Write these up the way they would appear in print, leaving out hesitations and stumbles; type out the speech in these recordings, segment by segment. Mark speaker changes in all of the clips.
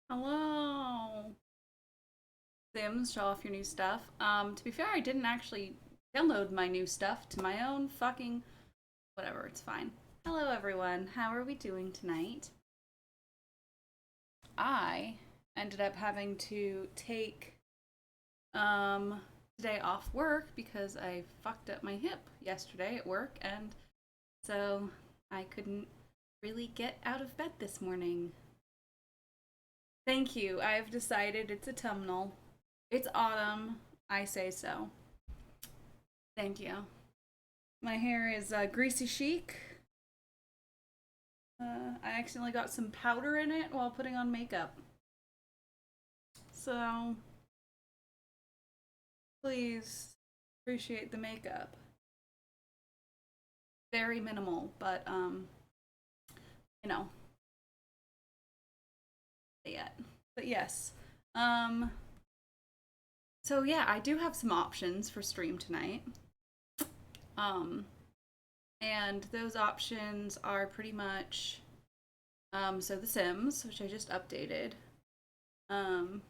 Speaker 1: Hello. Sims, show off your new stuff. To be fair, I didn't actually download my new stuff to my own fucking whatever, it's fine. Hello everyone. How are we doing tonight? I ended up having to take today off work because I fucked up my hip yesterday at work and so I couldn't really get out of bed this morning. Thank you. I've decided it's autumnal. It's autumn. I say so. Thank you. My hair is greasy chic. I accidentally got some powder in it while putting on makeup. So, please appreciate the makeup. Very minimal, but, you know, yet. But yes. Um, so yeah, I do have some options for stream tonight. Um, and those options are pretty much so The Sims, which I just updated. Um,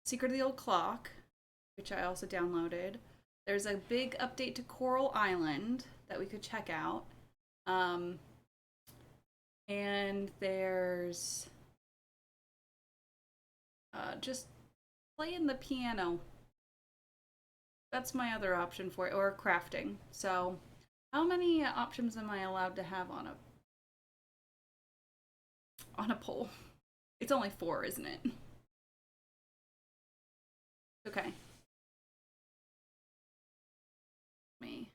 Speaker 1: Secret of the Old Clock, which I also downloaded. There's a big update to Coral Island that we could check out. Um, and there's just playing the piano. That's my other option for it, or crafting. So, how many options am I allowed to have on a poll? It's only four, isn't it? Okay. Me.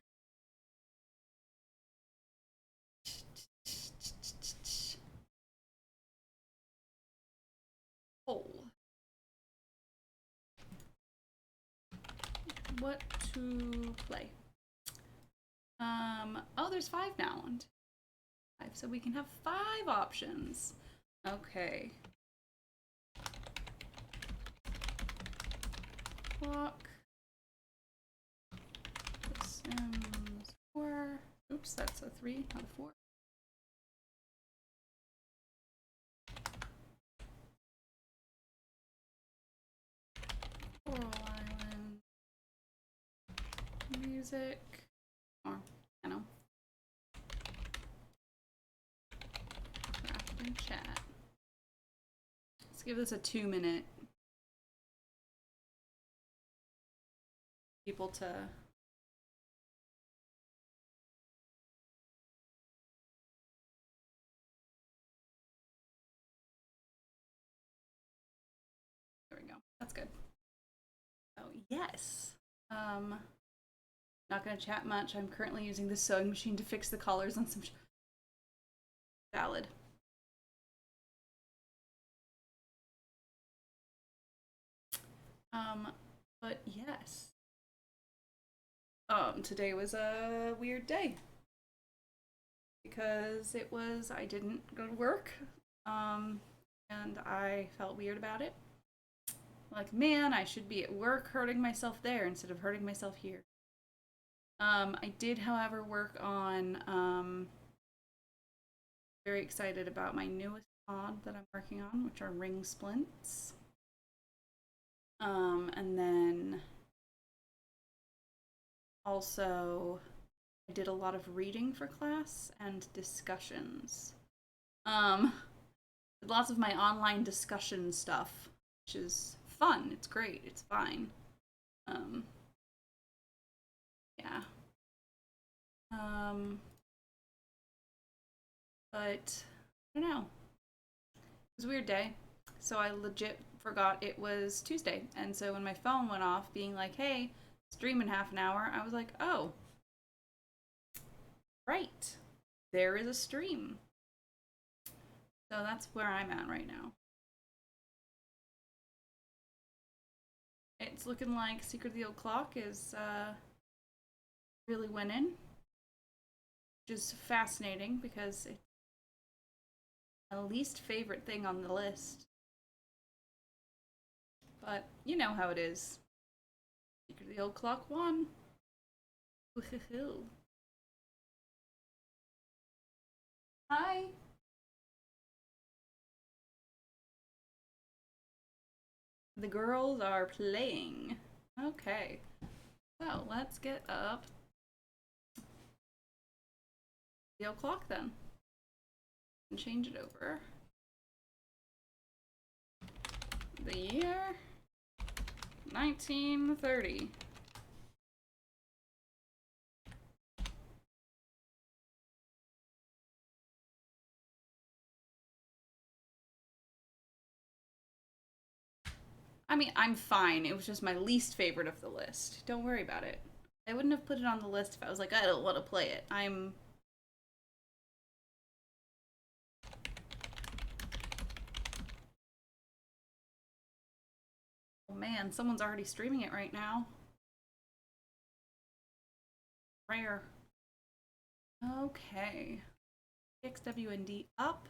Speaker 1: Poll. What to play? Oh, there's five now. Five, so we can have five options. Okay. Clock. The Sims 4. Oops, that's a 3, not a 4. Coral Island. Music. Or piano. Craft and chat. Let's give this a 2-minute. People to there we go. That's good. Oh yes. Not gonna chat much. I'm currently using the sewing machine to fix the collars on some valid. But yes. Today was a weird day because I didn't go to work. And I felt weird about it. Like, man, I should be at work hurting myself there instead of hurting myself here. I did, however, work on, very excited about my newest mod that I'm working on, which are ring splints. And then also I did a lot of reading for class and discussions. Um, Lots of my online discussion stuff, which is fun. It's great. It's fine. Um, yeah. But I don't know. It was a weird day. So I legit forgot it was Tuesday. And so when my phone went off being like, hey, stream in half an hour, I was like, oh, right. There is a stream. So that's where I'm at right now. It's looking like Secret of the Old Clock is really winning, which is fascinating because it's my least favorite thing on the list. But you know how it is. Secret of the Old Clock won. Woohoo. Hi. The girls are playing. Okay. Well, let's get up the clock then. And change it over. The year 1930. I mean, I'm fine. It was just my least favorite of the list. Don't worry about it. I wouldn't have put it on the list if I was like, I don't want to play it. Oh man, someone's already streaming it right now. Rare. Okay. XWND up.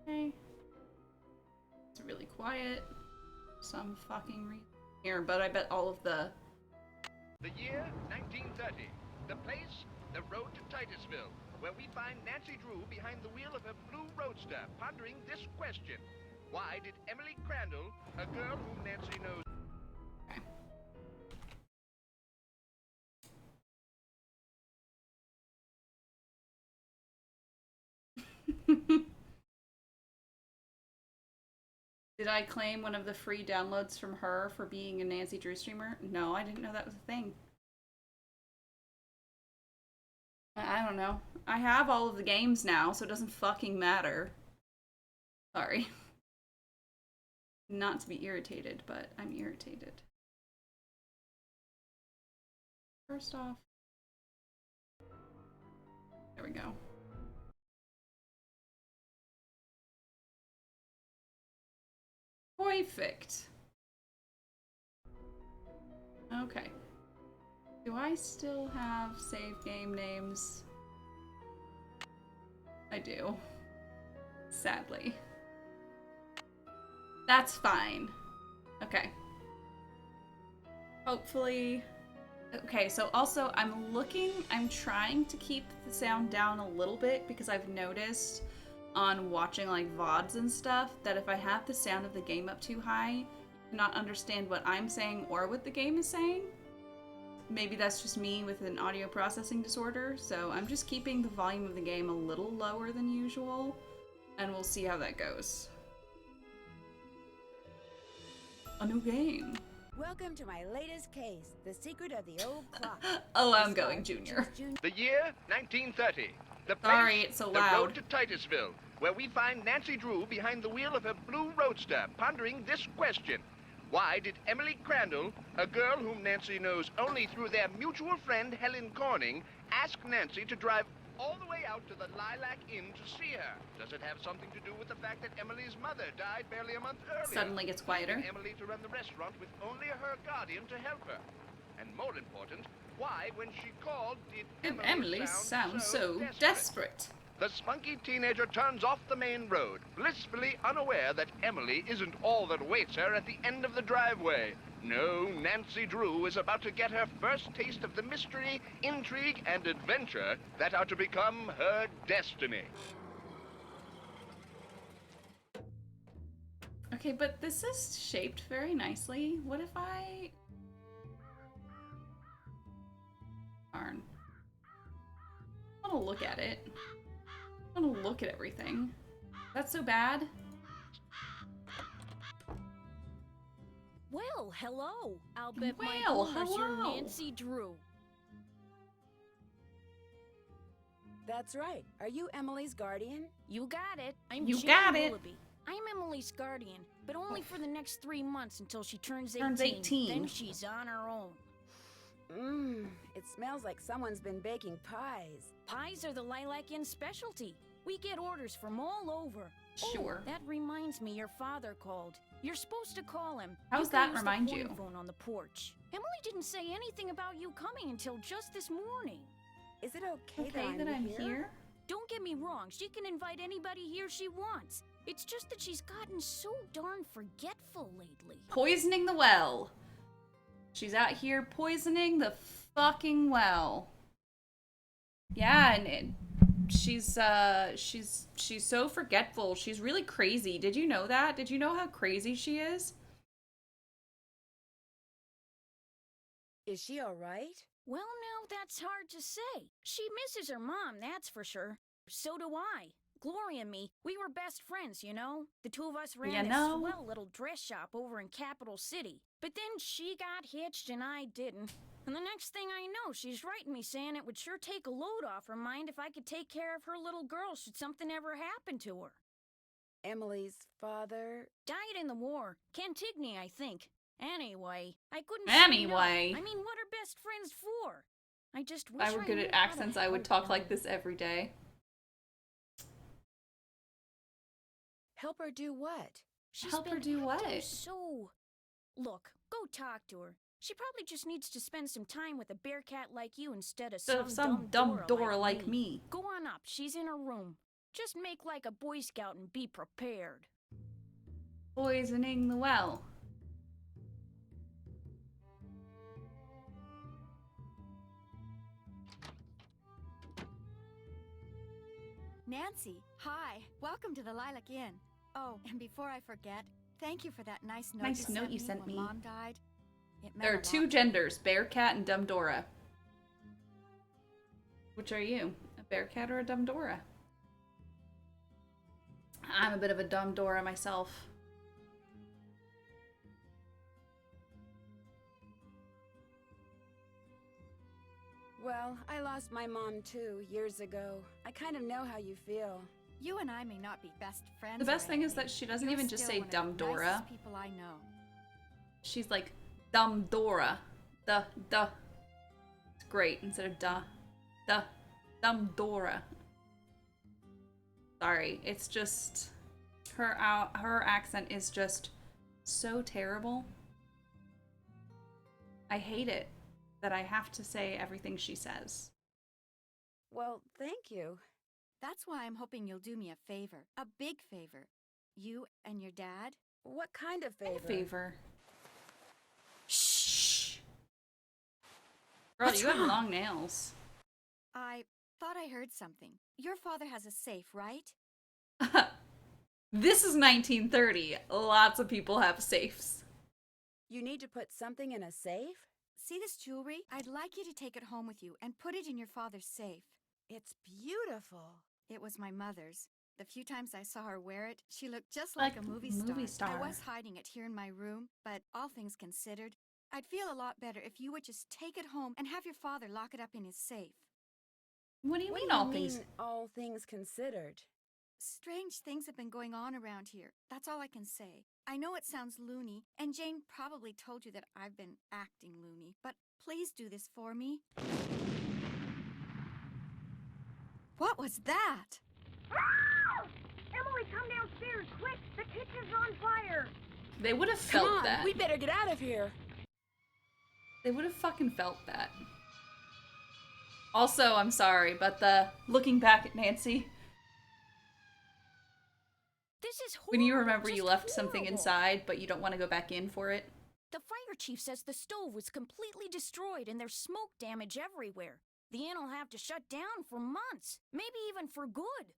Speaker 1: Okay. It's really quiet. Some fucking reason here, but I bet all of the...
Speaker 2: The year 1930. The place, the road to Titusville, where we find Nancy Drew behind the wheel of her blue roadster, pondering this question. Why did Emily Crandall, a girl whom Nancy knows...
Speaker 1: Okay. Did I claim one of the free downloads from her for being a Nancy Drew streamer? No, I didn't know that was a thing. I don't know. I have all of the games now, so it doesn't fucking matter. Sorry. Not to be irritated, but I'm irritated. First off... There we go. Perfect. Okay. Do I still have save game names? I do. Sadly. That's fine. Okay. Hopefully... Okay, so also I'm trying to keep the sound down a little bit because I've noticed on watching like VODs and stuff that if I have the sound of the game up too high, you cannot understand what I'm saying or what the game is saying. Maybe that's just me with an audio processing disorder, so I'm just keeping the volume of the game a little lower than usual, and we'll see how that goes. A new game.
Speaker 3: Welcome to my latest case, The Secret of the Old Clock.
Speaker 1: Oh, I'm going Junior.
Speaker 2: The year 1930. The place,
Speaker 1: Sorry, it's so loud.
Speaker 2: The road to Titusville, where we find Nancy Drew behind the wheel of her blue roadster, pondering this question. Why did Emily Crandall, a girl whom Nancy knows only through their mutual friend Helen Corning, ask Nancy to drive all the way out to the Lilac Inn to see her? Does it have something to do with the fact that Emily's mother died barely a month earlier?
Speaker 1: Suddenly gets quieter.
Speaker 2: Emily to run the restaurant with only her guardian to help her. And more important, why, when she called, did
Speaker 1: Emily sound so desperate?
Speaker 2: The spunky teenager turns off the main road, blissfully unaware that Emily isn't all that awaits her at the end of the driveway. No, Nancy Drew is about to get her first taste of the mystery, intrigue, and adventure that are to become her destiny.
Speaker 1: Okay, but this is shaped very nicely. What if I... Darn. I want to look at it. I want to look at everything. That's so bad.
Speaker 4: Well, hello. I'll bet my
Speaker 1: Well,
Speaker 4: hoovers you're
Speaker 1: hello.
Speaker 4: Nancy Drew.
Speaker 3: That's right. Are you Emily's guardian?
Speaker 4: You got it. I'm
Speaker 1: You
Speaker 4: Jane
Speaker 1: got it.
Speaker 4: Willoughby. I'm Emily's guardian, but only for the next 3 months until she turns 18.
Speaker 1: Turns 18.
Speaker 4: Then she's on her own.
Speaker 3: It smells like someone's been baking pies.
Speaker 4: Pies are the Lilac Inn specialty. We get orders from all over.
Speaker 1: Sure.
Speaker 4: Oh, that reminds me, your father called. You're supposed to call him.
Speaker 1: How's
Speaker 4: You can
Speaker 1: that
Speaker 4: use the
Speaker 1: remind
Speaker 4: point
Speaker 1: you?
Speaker 4: phone on the porch. Emily didn't say anything about you coming until just this morning.
Speaker 3: Is it okay,
Speaker 1: Okay that I'm here?
Speaker 4: Don't get me wrong, she can invite anybody here she wants. It's just that she's gotten so darn forgetful lately.
Speaker 1: Poisoning the well. She's out here poisoning the fucking well. Yeah, and she's so forgetful. She's really crazy. Did you know that? Did you know how crazy she is?
Speaker 3: Is she all right?
Speaker 4: Well, now that's hard to say. She misses her mom, that's for sure. So do I. Glory and me, we were best friends, you know? The two of us ran this swell little dress shop over in Capital City. But then she got hitched and I didn't. And the next thing I know, she's writing me saying it would sure take a load off her mind if I could take care of her little girl should something ever happen to her.
Speaker 3: Emily's father?
Speaker 4: Died in the war. Cantigny, I think. Anyway, I couldn't
Speaker 1: Anyway.
Speaker 4: say no. I mean, what are best friends for? I just wish
Speaker 1: If I were good at accents, I would talk like this every day.
Speaker 3: Help her do what?
Speaker 1: Help her do what?
Speaker 4: So, look, go talk to her. She probably just needs to spend some time with a bear cat like you instead of some dumb Dora like me. Go on up, she's in her room. Just make like a Boy Scout and be prepared.
Speaker 1: Poisoning the well.
Speaker 5: Nancy, hi. Welcome to the Lilac Inn. Oh, and before I forget, thank you for that nice note you sent me when Mom died.
Speaker 1: There are two genders, Bear Cat and Dumb Dora. Which are you? A Bear Cat or a Dumb Dora? I'm a bit of a Dumb Dora myself.
Speaker 3: Well, I lost my mom too, years ago. I kind of know how you feel.
Speaker 5: You and I may not be best friends.
Speaker 1: The best thing is that she doesn't even just say Dumb Dora.
Speaker 5: People I know.
Speaker 1: She's like, Dumb Dora. It's great instead of Dumb Dora. Sorry, it's just her accent is just so terrible. I hate it that I have to say everything she says.
Speaker 3: Well, thank you.
Speaker 5: That's why I'm hoping you'll do me a favor. A big favor. You and your dad.
Speaker 3: What kind of favor?
Speaker 1: Favor. Shh. Girl, you have long nails.
Speaker 5: I thought I heard something. Your father has a safe, right?
Speaker 1: This is 1930. Lots of people have safes.
Speaker 3: You need to put something in a safe?
Speaker 5: See this jewelry? I'd like you to take it home with you and put it in your father's safe.
Speaker 3: It's beautiful.
Speaker 5: It was my mother's. The few times I saw her wear it, she looked just like a movie star. I was hiding it here in my room, but all things considered, I'd feel a lot better if you would just take it home and have your father lock it up in his safe.
Speaker 1: What do you mean
Speaker 3: all things considered?
Speaker 5: Strange things have been going on around here. That's all I can say. I know it sounds loony, and Jane probably told you that I've been acting loony, but please do this for me. What was that?
Speaker 6: Emily, come downstairs, quick! The kitchen's on fire!
Speaker 1: They would have felt that.
Speaker 3: We better get out of here.
Speaker 1: They would have fucking felt that. Also, I'm sorry, but looking back at Nancy,
Speaker 4: this is horrible.
Speaker 1: when you remember you left something inside, but you don't want to go back in for it.
Speaker 4: The fire chief says the stove was completely destroyed and there's smoke damage everywhere. The inn will have to shut down for months, maybe even for good.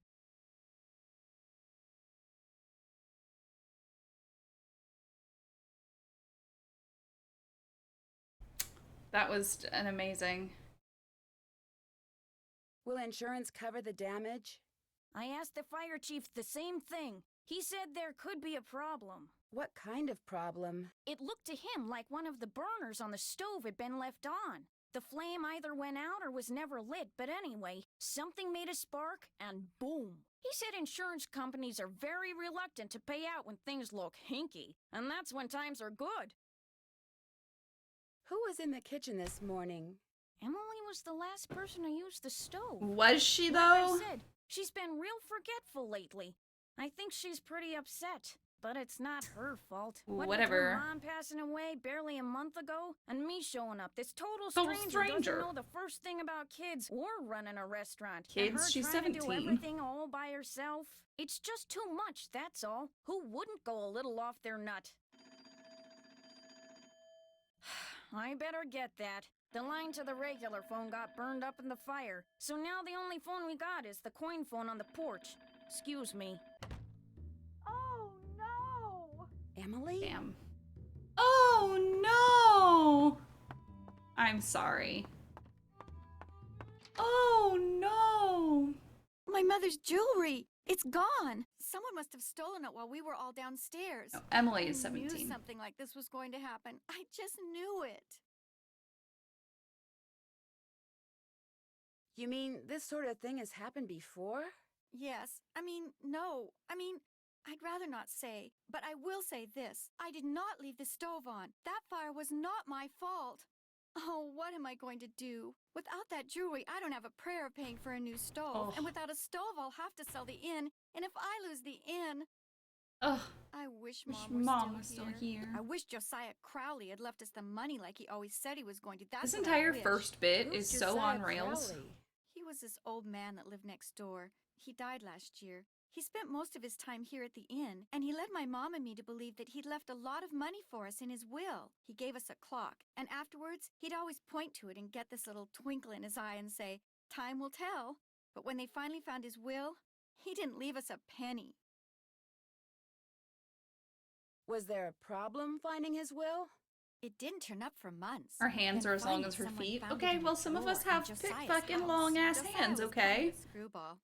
Speaker 1: That was an amazing.
Speaker 3: Will insurance cover the damage?
Speaker 4: I asked the fire chief the same thing. He said there could be a problem.
Speaker 3: What kind of problem?
Speaker 4: It looked to him like one of the burners on the stove had been left on. The flame either went out or was never lit, but anyway, something made a spark and boom. He said insurance companies are very reluctant to pay out when things look hinky, and that's when times are good.
Speaker 3: Who was in the kitchen this morning?
Speaker 4: Emily was the last person to use the stove.
Speaker 1: Was she, though?
Speaker 4: Like I said, she's been real forgetful lately. I think she's pretty upset, but it's not her fault.
Speaker 1: Whatever.
Speaker 4: What with her mom passing away barely a month ago, and me showing up, this total stranger doesn't know the first thing about kids or running a restaurant.
Speaker 1: Kids,
Speaker 4: and her
Speaker 1: she's
Speaker 4: trying
Speaker 1: 17.
Speaker 4: to do everything all by herself. It's just too much, that's all. Who wouldn't go a little off their nut? I better get that. The line to the regular phone got burned up in the fire, so now the only phone we got is the coin phone on the porch. Excuse me.
Speaker 6: Oh, no!
Speaker 3: Emily?
Speaker 1: Damn. Oh, no! I'm sorry. Oh, no!
Speaker 5: My mother's jewelry! It's gone! Someone must have stolen it while we were all downstairs.
Speaker 1: No, Emily is
Speaker 5: I
Speaker 1: 17.
Speaker 5: knew something like this was going to happen. I just knew it.
Speaker 3: You mean this sort of thing has happened before?
Speaker 5: Yes. No. I'd rather not say, but I will say this. I did not leave the stove on. That fire was not my fault. Oh, what am I going to do? Without that jewelry, I don't have a prayer of paying for a new stove.
Speaker 1: Oh.
Speaker 5: And without a stove, I'll have to sell the inn. And if I lose the inn...
Speaker 1: Ugh.
Speaker 5: I wish
Speaker 1: Wish
Speaker 5: Mom
Speaker 1: was still here.
Speaker 5: I wish Josiah Crowley had left us the money like he always said he was going to. That's
Speaker 1: This
Speaker 5: what I
Speaker 1: entire
Speaker 5: wish.
Speaker 1: first bit
Speaker 3: Who's
Speaker 1: is so
Speaker 3: Josiah
Speaker 1: on rails.
Speaker 3: Crowley?
Speaker 5: He was this old man that lived next door. He died last year. He spent most of his time here at the inn, and he led my mom and me to believe that he'd left a lot of money for us in his will. He gave us a clock, and afterwards, he'd always point to it and get this little twinkle in his eye and say, "Time will tell." But when they finally found his will, he didn't leave us a penny.
Speaker 3: Was there a problem finding his will?
Speaker 5: It didn't turn up for months.
Speaker 1: Her hands
Speaker 5: Then
Speaker 1: are as long
Speaker 5: finally
Speaker 1: as her
Speaker 5: someone
Speaker 1: feet.
Speaker 5: found it
Speaker 1: Okay,
Speaker 5: in a
Speaker 1: well, some of us
Speaker 5: drawer in
Speaker 1: have
Speaker 5: Josiah's
Speaker 1: fucking
Speaker 5: house.
Speaker 1: long-ass
Speaker 5: Josiah
Speaker 1: hands,
Speaker 5: was
Speaker 1: okay?
Speaker 5: kind of a screwball.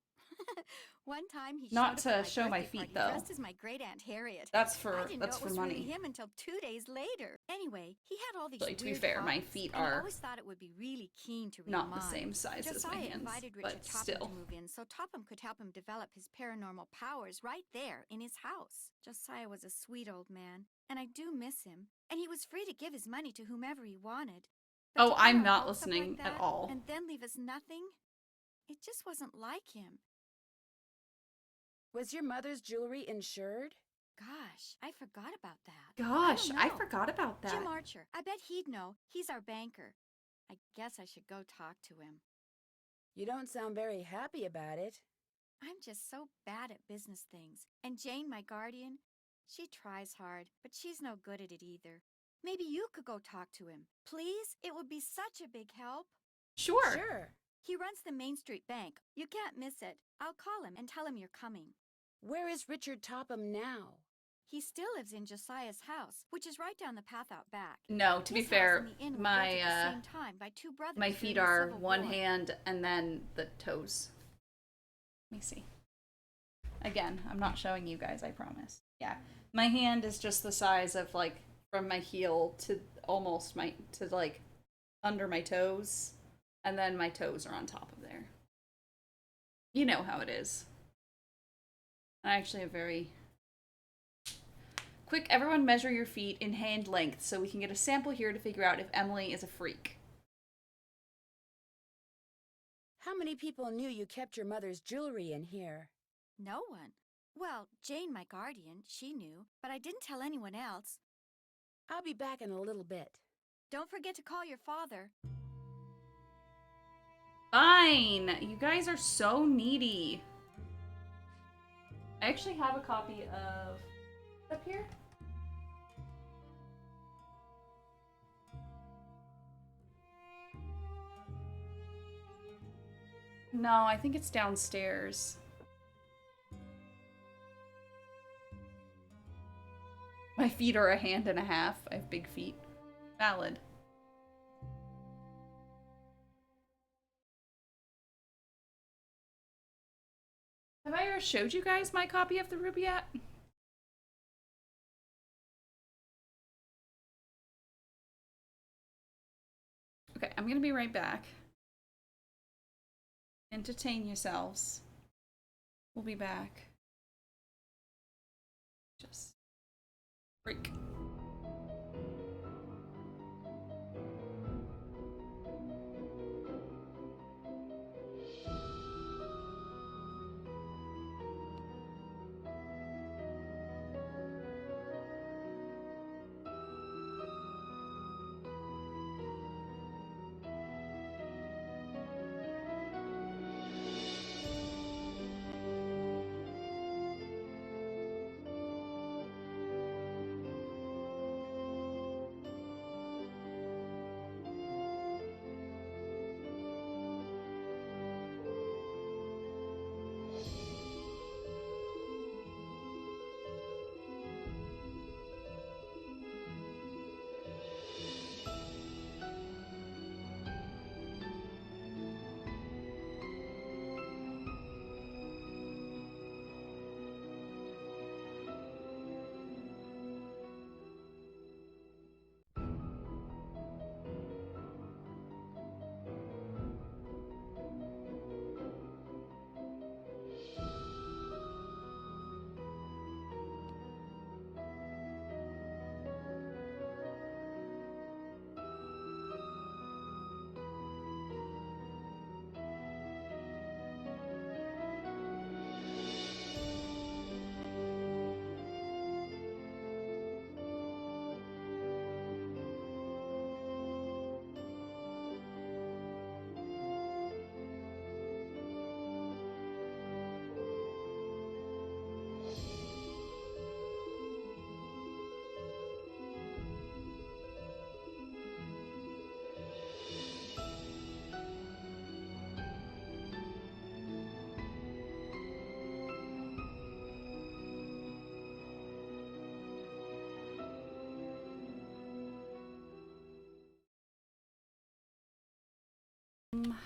Speaker 5: One time he
Speaker 1: Not
Speaker 5: showed up at
Speaker 1: to show my
Speaker 5: birthday
Speaker 1: feet,
Speaker 5: party
Speaker 1: though.
Speaker 5: dressed as my great aunt Harriet.
Speaker 1: That's for
Speaker 5: I didn't know it was
Speaker 1: money.
Speaker 5: really him until 2 days later. Anyway, he had all these
Speaker 1: Like, to be
Speaker 5: weird
Speaker 1: fair, my
Speaker 5: hobbies,
Speaker 1: feet
Speaker 5: and I
Speaker 1: are
Speaker 5: always thought it would be really keen to read
Speaker 1: not
Speaker 5: mine.
Speaker 1: the same size as my
Speaker 5: Josiah
Speaker 1: hands,
Speaker 5: invited
Speaker 1: but
Speaker 5: Richard Topham
Speaker 1: still.
Speaker 5: to move in so Topham could help him develop his paranormal powers right there in his house. Josiah was a sweet old man, and I do miss him. And he was free to give his money to whomever he wanted. But
Speaker 1: Oh,
Speaker 5: to get
Speaker 1: I'm
Speaker 5: our
Speaker 1: not
Speaker 5: hopes up
Speaker 1: listening
Speaker 5: like
Speaker 1: at
Speaker 5: that
Speaker 1: all.
Speaker 5: And then leave us nothing? It just wasn't like him.
Speaker 3: Was your mother's jewelry insured?
Speaker 5: Gosh, I forgot about that.
Speaker 1: Gosh,
Speaker 5: don't
Speaker 1: I
Speaker 5: know.
Speaker 1: forgot about that.
Speaker 5: Jim Archer. I bet he'd know. He's our banker. I guess I should go talk to him.
Speaker 3: You don't sound very happy about it.
Speaker 5: I'm just so bad at business things. And Jane, my guardian, she tries hard, but she's no good at it either. Maybe you could go talk to him. Please? It would be such a big help.
Speaker 1: Sure.
Speaker 3: Sure.
Speaker 5: He runs the Main Street Bank. You can't miss it. I'll call him and tell him you're coming.
Speaker 3: Where is Richard Topham now?
Speaker 5: He still lives in Josiah's house, which is right down the path out back.
Speaker 1: No, to be
Speaker 5: His house
Speaker 1: fair,
Speaker 5: and the inn were built
Speaker 1: my
Speaker 5: at the same time by two brothers
Speaker 1: my
Speaker 5: during
Speaker 1: feet
Speaker 5: the
Speaker 1: are
Speaker 5: Civil
Speaker 1: one
Speaker 5: War.
Speaker 1: hand and then the toes. Let me see. Again, I'm not showing you guys, I promise. Yeah. My hand is just the size of, like, from my heel to almost like under my toes, and then my toes are on top of there. You know how it is. I actually have very... Quick, everyone measure your feet in hand length so we can get a sample here to figure out if Emily is a freak.
Speaker 3: How many people knew you kept your mother's jewelry in here?
Speaker 5: No one. Well, Jane, my guardian, she knew, but I didn't tell anyone else.
Speaker 3: I'll be back in a little bit.
Speaker 5: Don't forget to call your father.
Speaker 1: Fine! You guys are so needy. I actually have a copy of... up here? No, I think it's downstairs. My feet are a hand and a half. I have big feet. Valid. Have I ever showed you guys my copy of the Ruby yet? Okay, I'm gonna be right back. Entertain yourselves. We'll be back. Just break.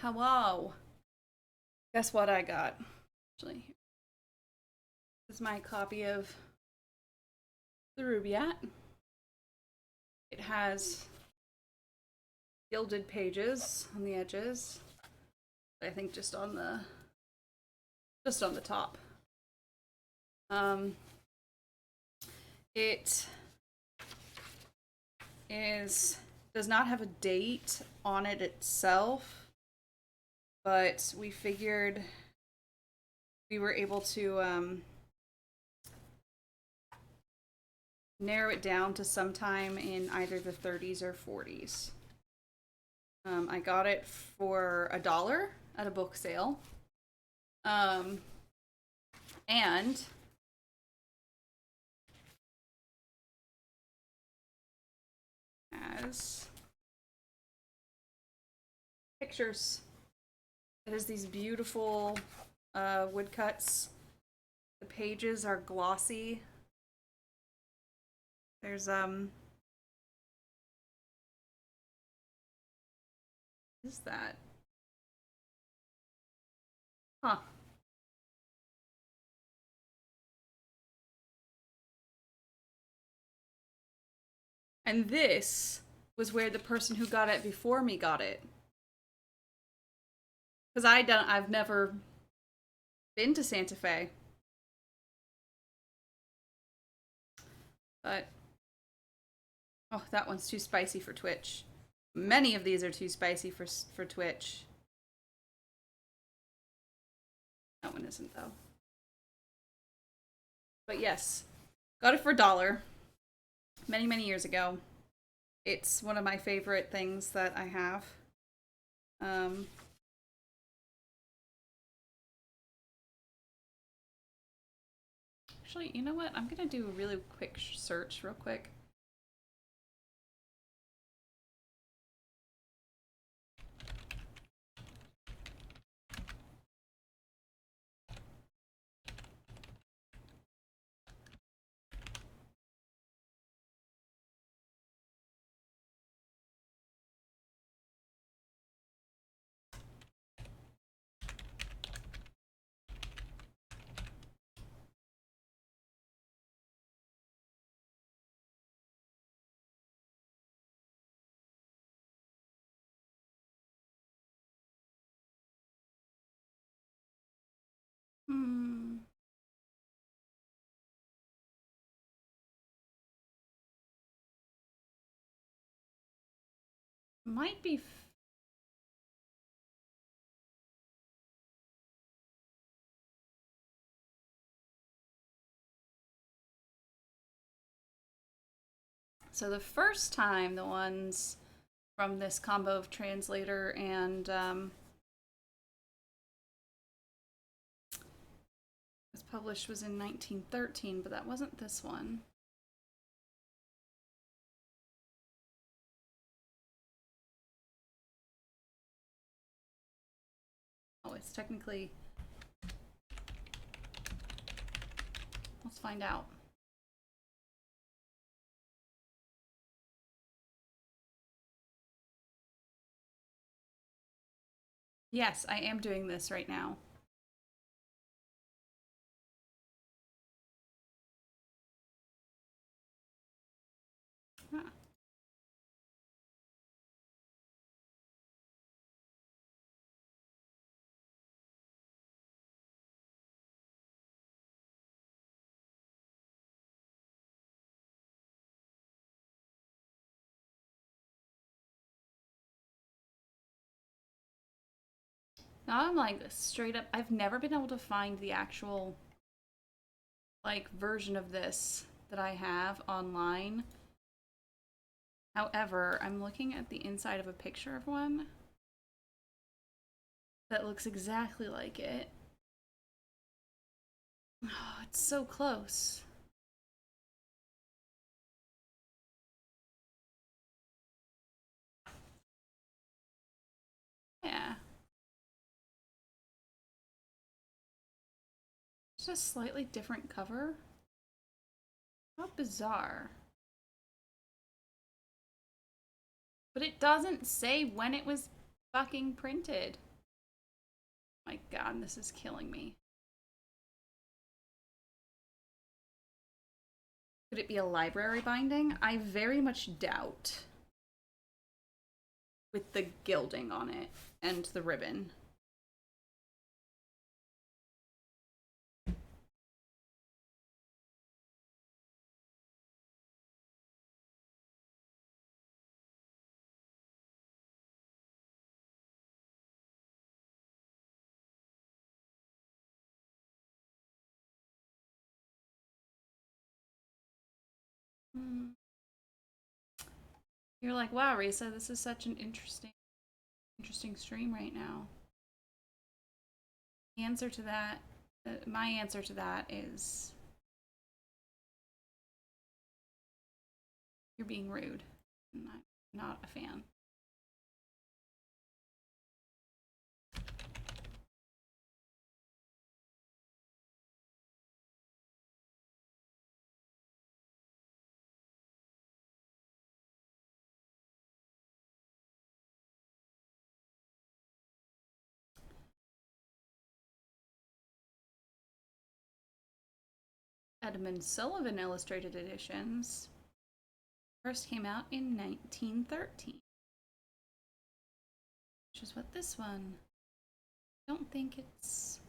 Speaker 1: Hello. Guess what I got? Actually, this is my copy of the Rubaiyat. It has gilded pages on the edges. I think just on the top. It does not have a date on it itself, but we figured we were able to narrow it down to sometime in either the 30s or 40s. I got it for $1 at a book sale. And has pictures. It has these beautiful woodcuts. The pages are glossy. There's what is that? Huh. And this was where the person who got it before me got it. Because I've never been to Santa Fe. But oh, that one's too spicy for Twitch. Many of these are too spicy for Twitch. That one isn't, though. But yes, got it for $1 many, many years ago. It's one of my favorite things that I have. Actually, you know what? I'm gonna do a really quick search real quick. Might be so the first time the ones from this combo of translator and was published was in 1913, but that wasn't this one. Oh, it's technically... Let's find out. Yes, I am doing this right now. Huh. Now I'm like straight up, I've never been able to find the actual like version of this that I have online. However, I'm looking at the inside of a picture of one that looks exactly like it. Oh, it's so close. Yeah. It's a slightly different cover. How bizarre. But it doesn't say when it was fucking printed. My God, this is killing me. Could it be a library binding? I very much doubt. With the gilding on it and the ribbon. You're like, wow, Rissa, this is such an interesting stream right now. The answer to that, my answer to that is you're being rude. I'm not a fan. Edmund Sullivan Illustrated Editions first came out in 1913. Which is what this one. I don't think it's...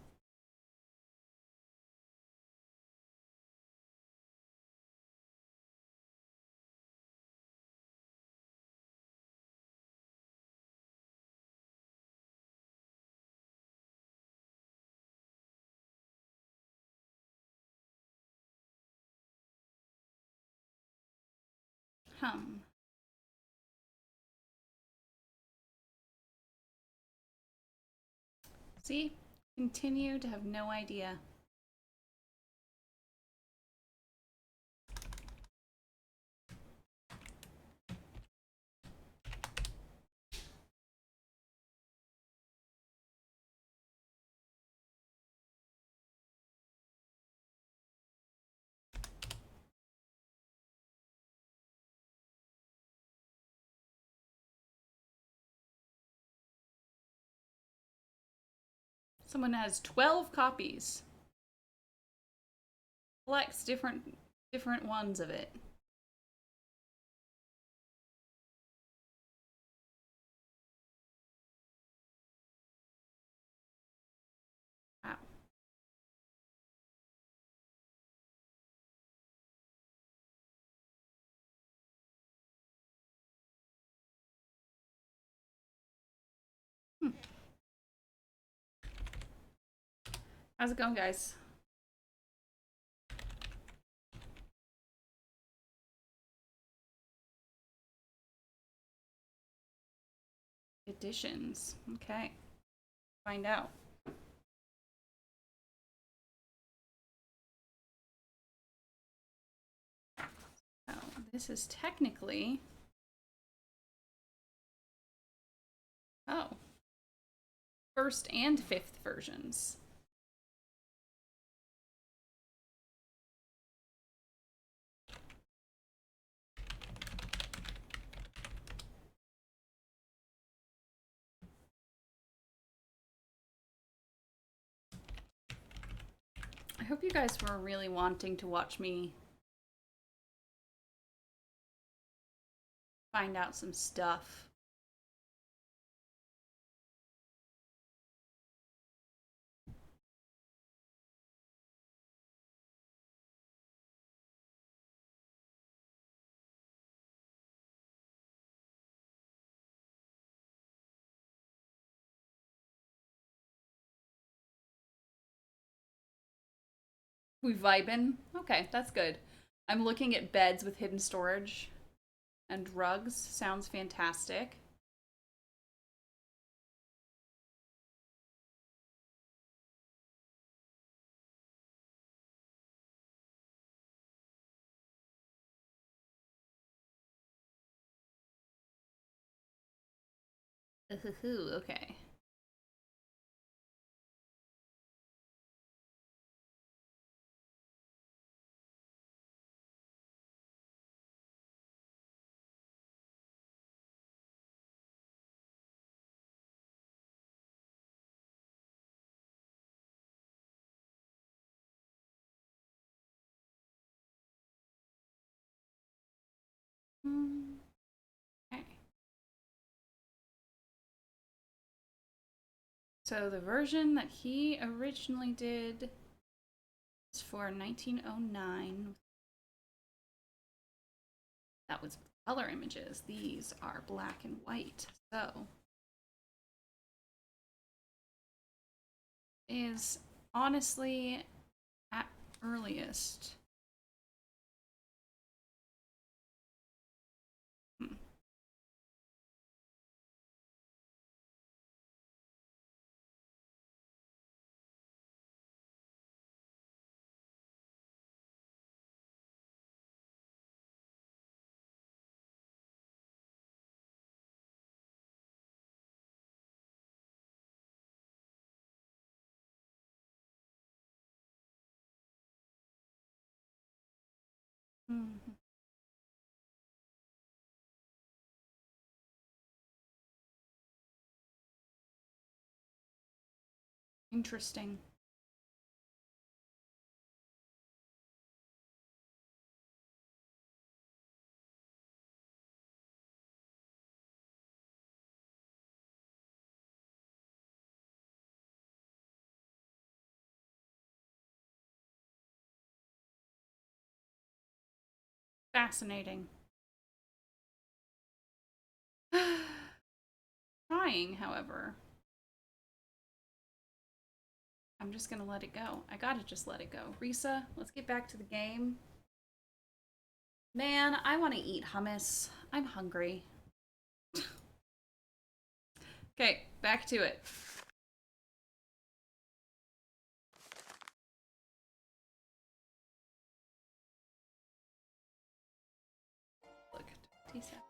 Speaker 1: See? Continue to have no idea. Someone has 12 copies. Collects different ones of it. Wow. How's it going, guys? Editions. Okay. Find out. Oh, this is technically... Oh. First and fifth versions. I hope you guys were really wanting to watch me find out some stuff. We vibin'? Okay, that's good. I'm looking at beds with hidden storage and rugs. Sounds fantastic. Okay. Okay. So the version that he originally did was for 1909. That was color images. These are black and white. So is honestly at earliest. Mm-hmm. Interesting. Fascinating. Trying, however. I'm just gonna let it go. I gotta just let it go. Rissa, let's get back to the game. Man, I want to eat hummus. I'm hungry. Okay, back to it. Look, 27.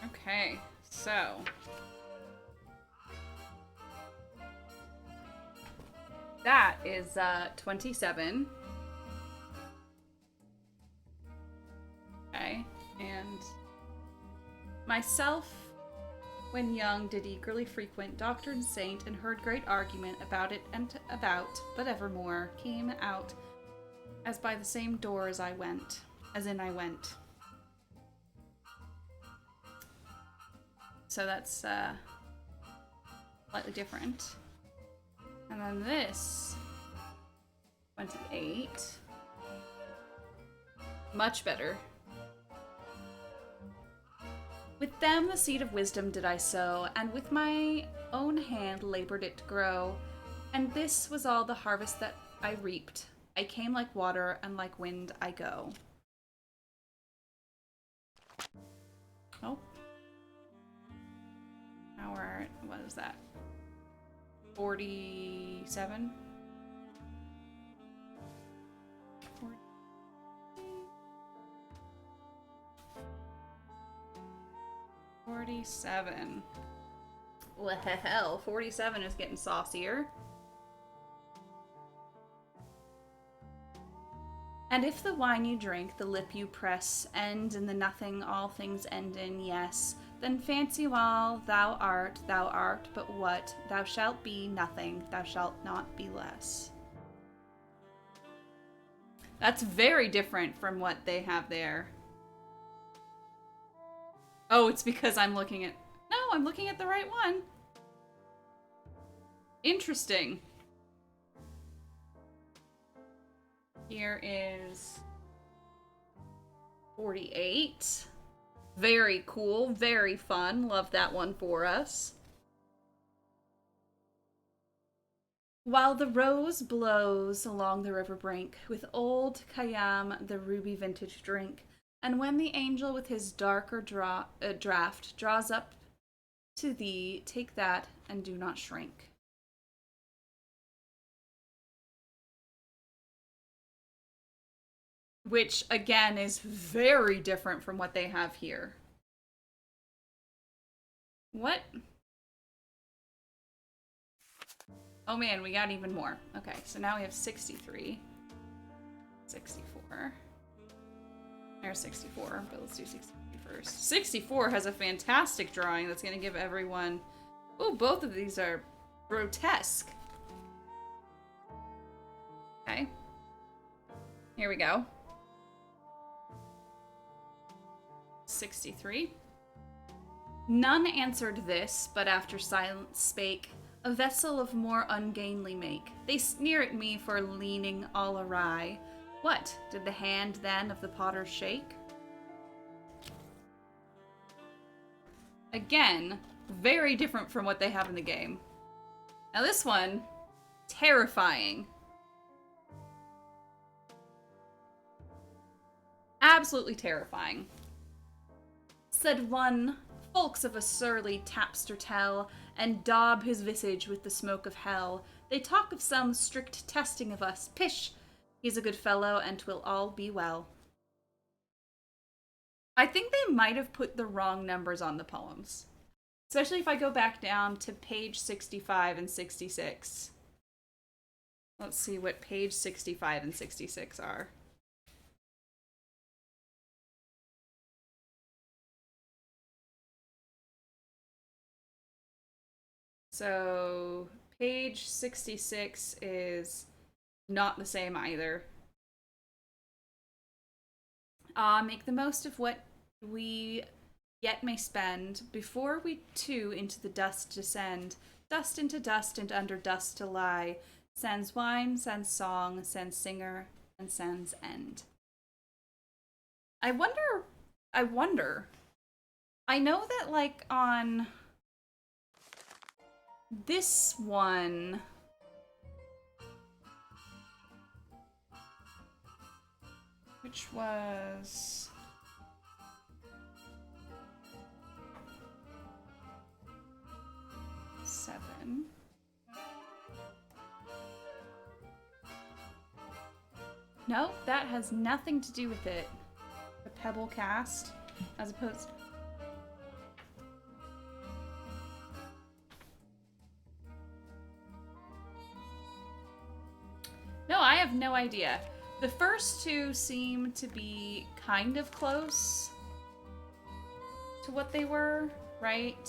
Speaker 1: Okay, so that is 27. Okay, and myself, when young, did eagerly frequent doctor and saint, and heard great argument about it and about, but evermore came out as by the same door as I went, as in I went. So that's slightly different. And then this, 28. Much better. With them the seed of wisdom did I sow, and with my own hand labored it to grow. And this was all the harvest that I reaped. I came like water, and like wind I go. Oh. Now we're at, what is that? 47? 47. Well, 47 is getting saucier. And if the wine you drink, the lip you press, end in the nothing all things end in, yes, then fancy while thou art, but what? Thou shalt be nothing, thou shalt not be less. That's very different from what they have there. Oh, it's because I'm looking at... No, I'm looking at the right one. Interesting. Here is 48. Very cool, very fun. Love that one for us. While the rose blows along the river brink, with old Khayyam the ruby vintage drink, and when the angel with his darker draught draws up to thee, take that and do not shrink. Which, again, is very different from what they have here. What? Oh man, we got even more. Okay, so now we have 63. 64. There's 64, but let's do 63 first. 64 has a fantastic drawing that's going to give everyone... Oh, both of these are grotesque. Okay. Here we go. 63. None answered this, but after silence spake, a vessel of more ungainly make. They sneer at me for leaning all awry. What, did the hand then of the potter shake? Again, very different from what they have in the game. Now this one, terrifying. Absolutely terrifying. Said one, folks of a surly tapster tell, and daub his visage with the smoke of hell. They talk of some strict testing of us. Pish! He's a good fellow, and 'twill all be well. I think they might have put the wrong numbers on the poems. Especially if I go back down to page 65 and 66. Let's see what page 65 and 66 are. So, page 66 is not the same either. Make the most of what we yet may spend, before we too into the dust descend. Dust into dust, and under dust to lie. Sans wine, sans song, sans singer, and sans end. I wonder... I know that, like, on... this one... which was... seven. No, that has nothing to do with it. The Pebble cast, as opposed... No, I have no idea. The first two seem to be kind of close to what they were, right?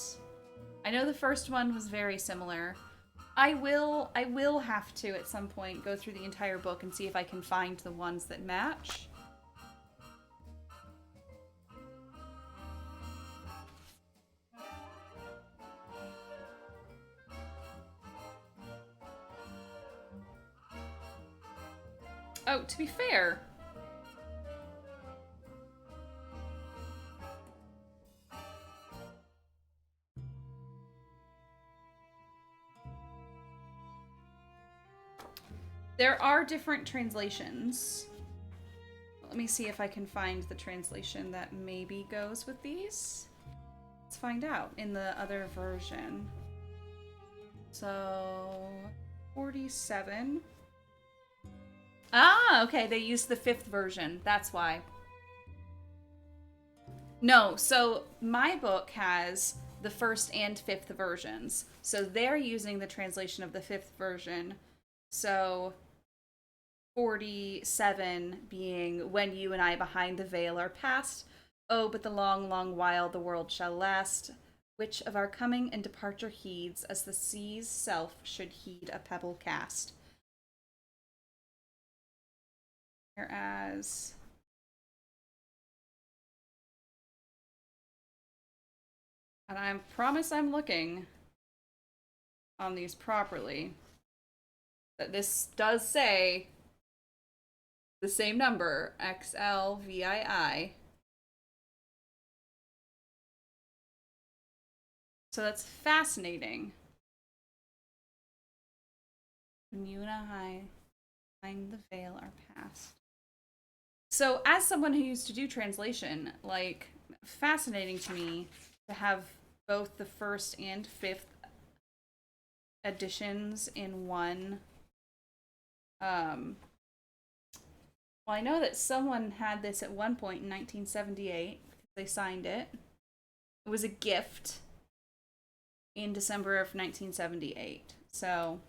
Speaker 1: I know the first one was very similar. I will have to, at some point, go through the entire book and see if I can find the ones that match. Oh, to be fair... there are different translations. Let me see if I can find the translation that maybe goes with these. Let's find out in the other version. So, 47. Ah, okay, they used the 5th version. That's why. No, so my book has the 1st and 5th versions. So they're using the translation of the 5th version. So 47 being when you and I behind the veil are past. Oh, but the long, long while the world shall last. Which of our coming and departure heeds, as the sea's self should heed a pebble cast. Whereas... and I promise I'm looking on these properly. That this does say the same number, XLVII. So that's fascinating. When you and I behind the veil are past. So as someone who used to do translation, like, fascinating to me to have both the 1st and 5th editions in one. Well, I know that someone had this at one point in 1978 because they signed it. It was a gift in December of 1978. So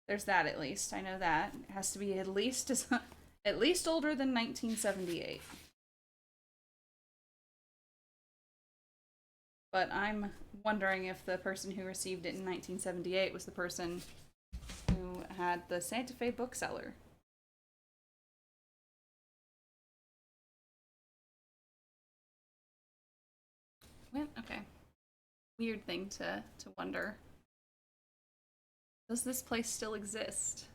Speaker 1: there's that at least. I know that. It has to be at least as At least older than 1978. But I'm wondering if the person who received it in 1978 was the person who had the Santa Fe bookseller. Okay. Weird thing to wonder. Does this place still exist?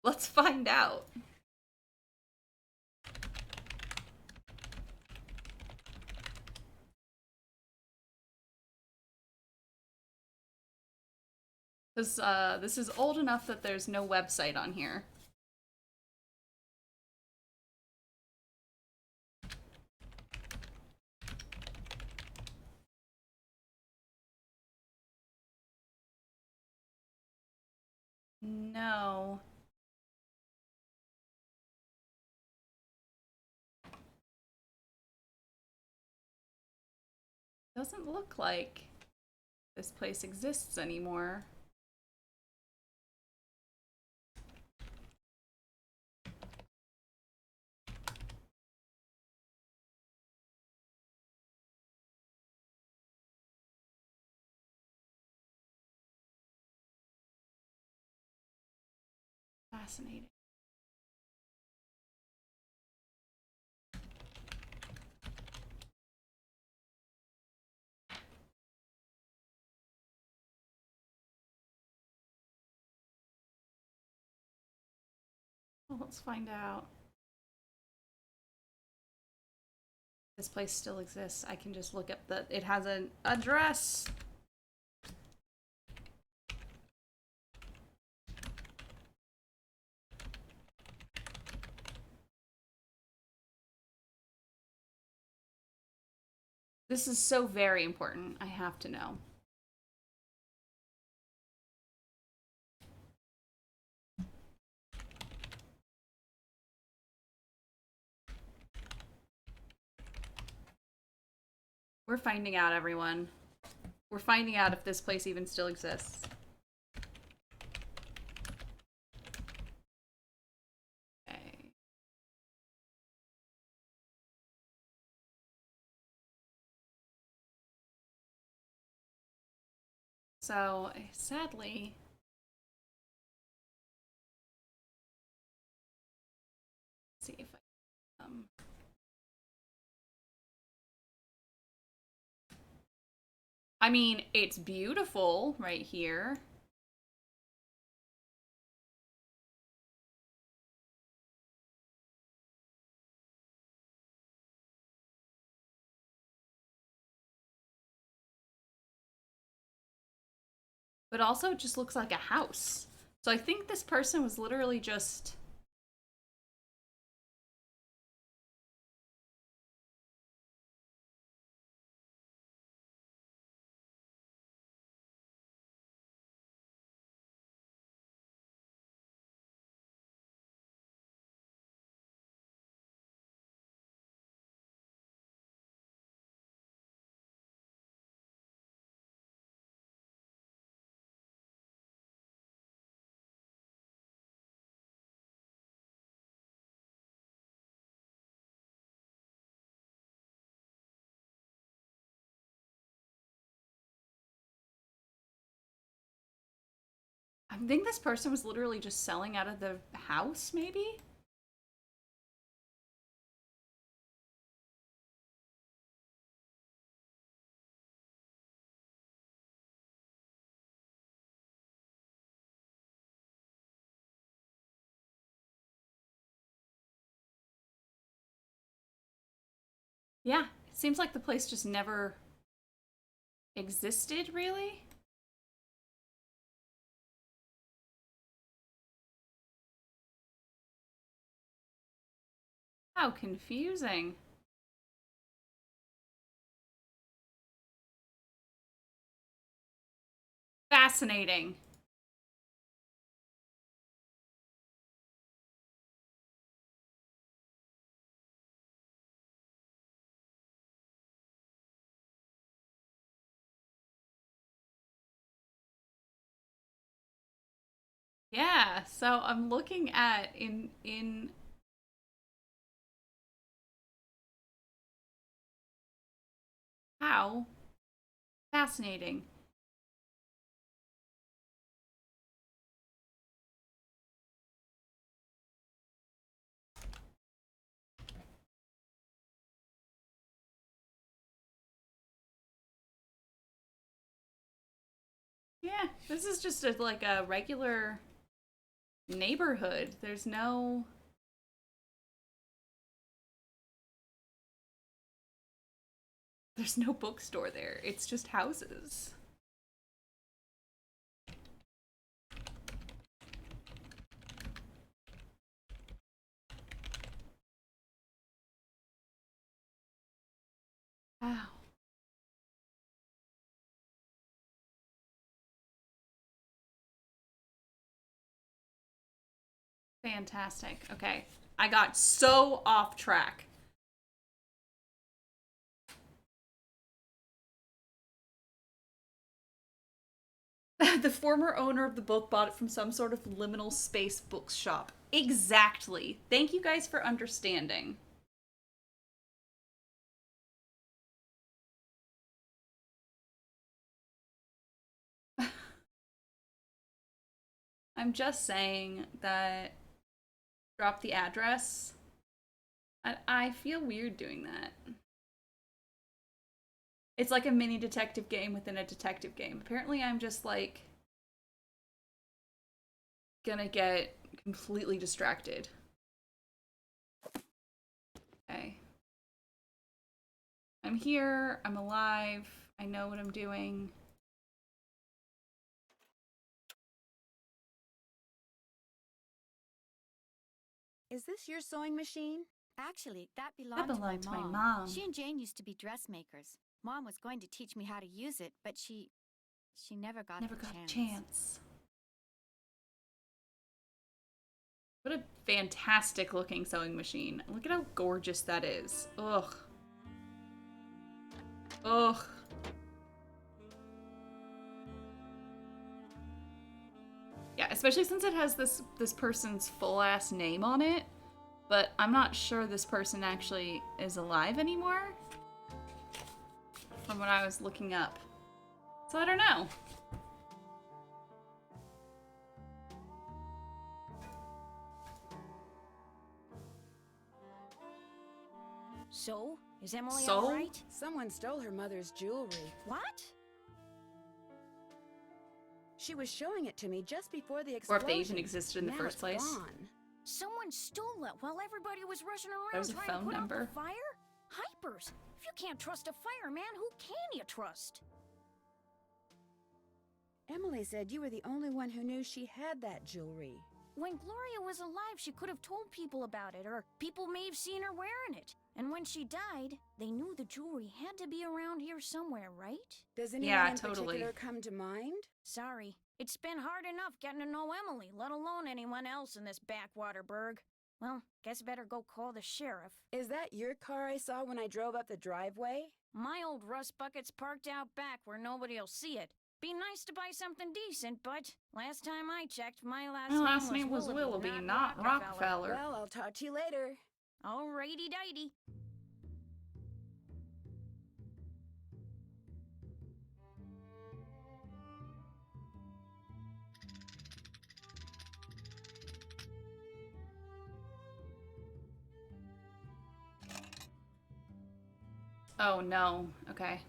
Speaker 1: Let's find out. Because this is old enough that there's no website on here. No. Doesn't look like this place exists anymore. Fascinating. Well, let's find out. This place still exists. I can just look up the... It has an address! This is so very important. I have to know. We're finding out, everyone. We're finding out if this place even still exists. Okay. So, sadly... Let's see if I... I mean, it's beautiful right here. But also it just looks like a house. So I think this person was literally just... I think this person was literally just selling out of the house, maybe? Yeah, it seems like the place just never existed, really? How confusing. Fascinating. Yeah, so I'm looking at in how fascinating. Yeah, this is just like a regular neighborhood. There's no bookstore there. It's just houses. Wow. Fantastic. Okay. I got so off track. The former owner of the book bought it from some sort of liminal space bookshop. Exactly. Thank you guys for understanding. I'm just saying that drop the address. I feel weird doing that. It's like a mini detective game within a detective game. Apparently, I'm just like gonna get completely distracted. Okay. I'm here. I'm alive. I know what I'm doing.
Speaker 3: Is this your sewing machine?
Speaker 5: Actually, that
Speaker 1: That
Speaker 5: belonged
Speaker 1: belonged to my mom.
Speaker 5: She and Jane used to be dressmakers. Mom was going to teach me how to use it, but she never got
Speaker 1: Never
Speaker 5: the
Speaker 1: got
Speaker 5: chance.
Speaker 1: a chance. What a fantastic looking sewing machine. Look at how gorgeous that is. Ugh. Ugh. Yeah, especially since it has this person's full ass name on it, but I'm not sure this person actually is alive anymore from what I was looking up. So I don't know.
Speaker 4: So, is Emily all right?
Speaker 3: Someone stole her mother's jewelry.
Speaker 4: What?
Speaker 3: She was showing it to me just before the
Speaker 1: Or
Speaker 3: explosion.
Speaker 1: if they even existed in the first place.
Speaker 3: Gone.
Speaker 4: Someone stole it while everybody was rushing around
Speaker 1: There's a
Speaker 4: trying
Speaker 1: phone
Speaker 4: to put
Speaker 1: number.
Speaker 4: out the fire? Hypers! If you can't trust a fireman, who can you trust?
Speaker 3: Emily said you were the only one who knew she had that jewelry.
Speaker 4: When Gloria was alive, she could have told people about it, or people may have seen her wearing it. And when she died, they knew the jewelry had to be around here somewhere, right?
Speaker 3: Does anyone in particular come to mind?
Speaker 4: Sorry. It's been hard enough getting to know Emily, let alone anyone else in this backwater burg. Well, guess better go call the sheriff.
Speaker 3: Is that your car I saw when I drove up the driveway?
Speaker 4: My old rust bucket's parked out back where nobody'll see it. Be nice to buy something decent, but last time I checked, my last name was Willoughby, not Rockefeller.
Speaker 3: Well, I'll talk to you later.
Speaker 4: Alrighty-dighty.
Speaker 1: Oh no. Okay.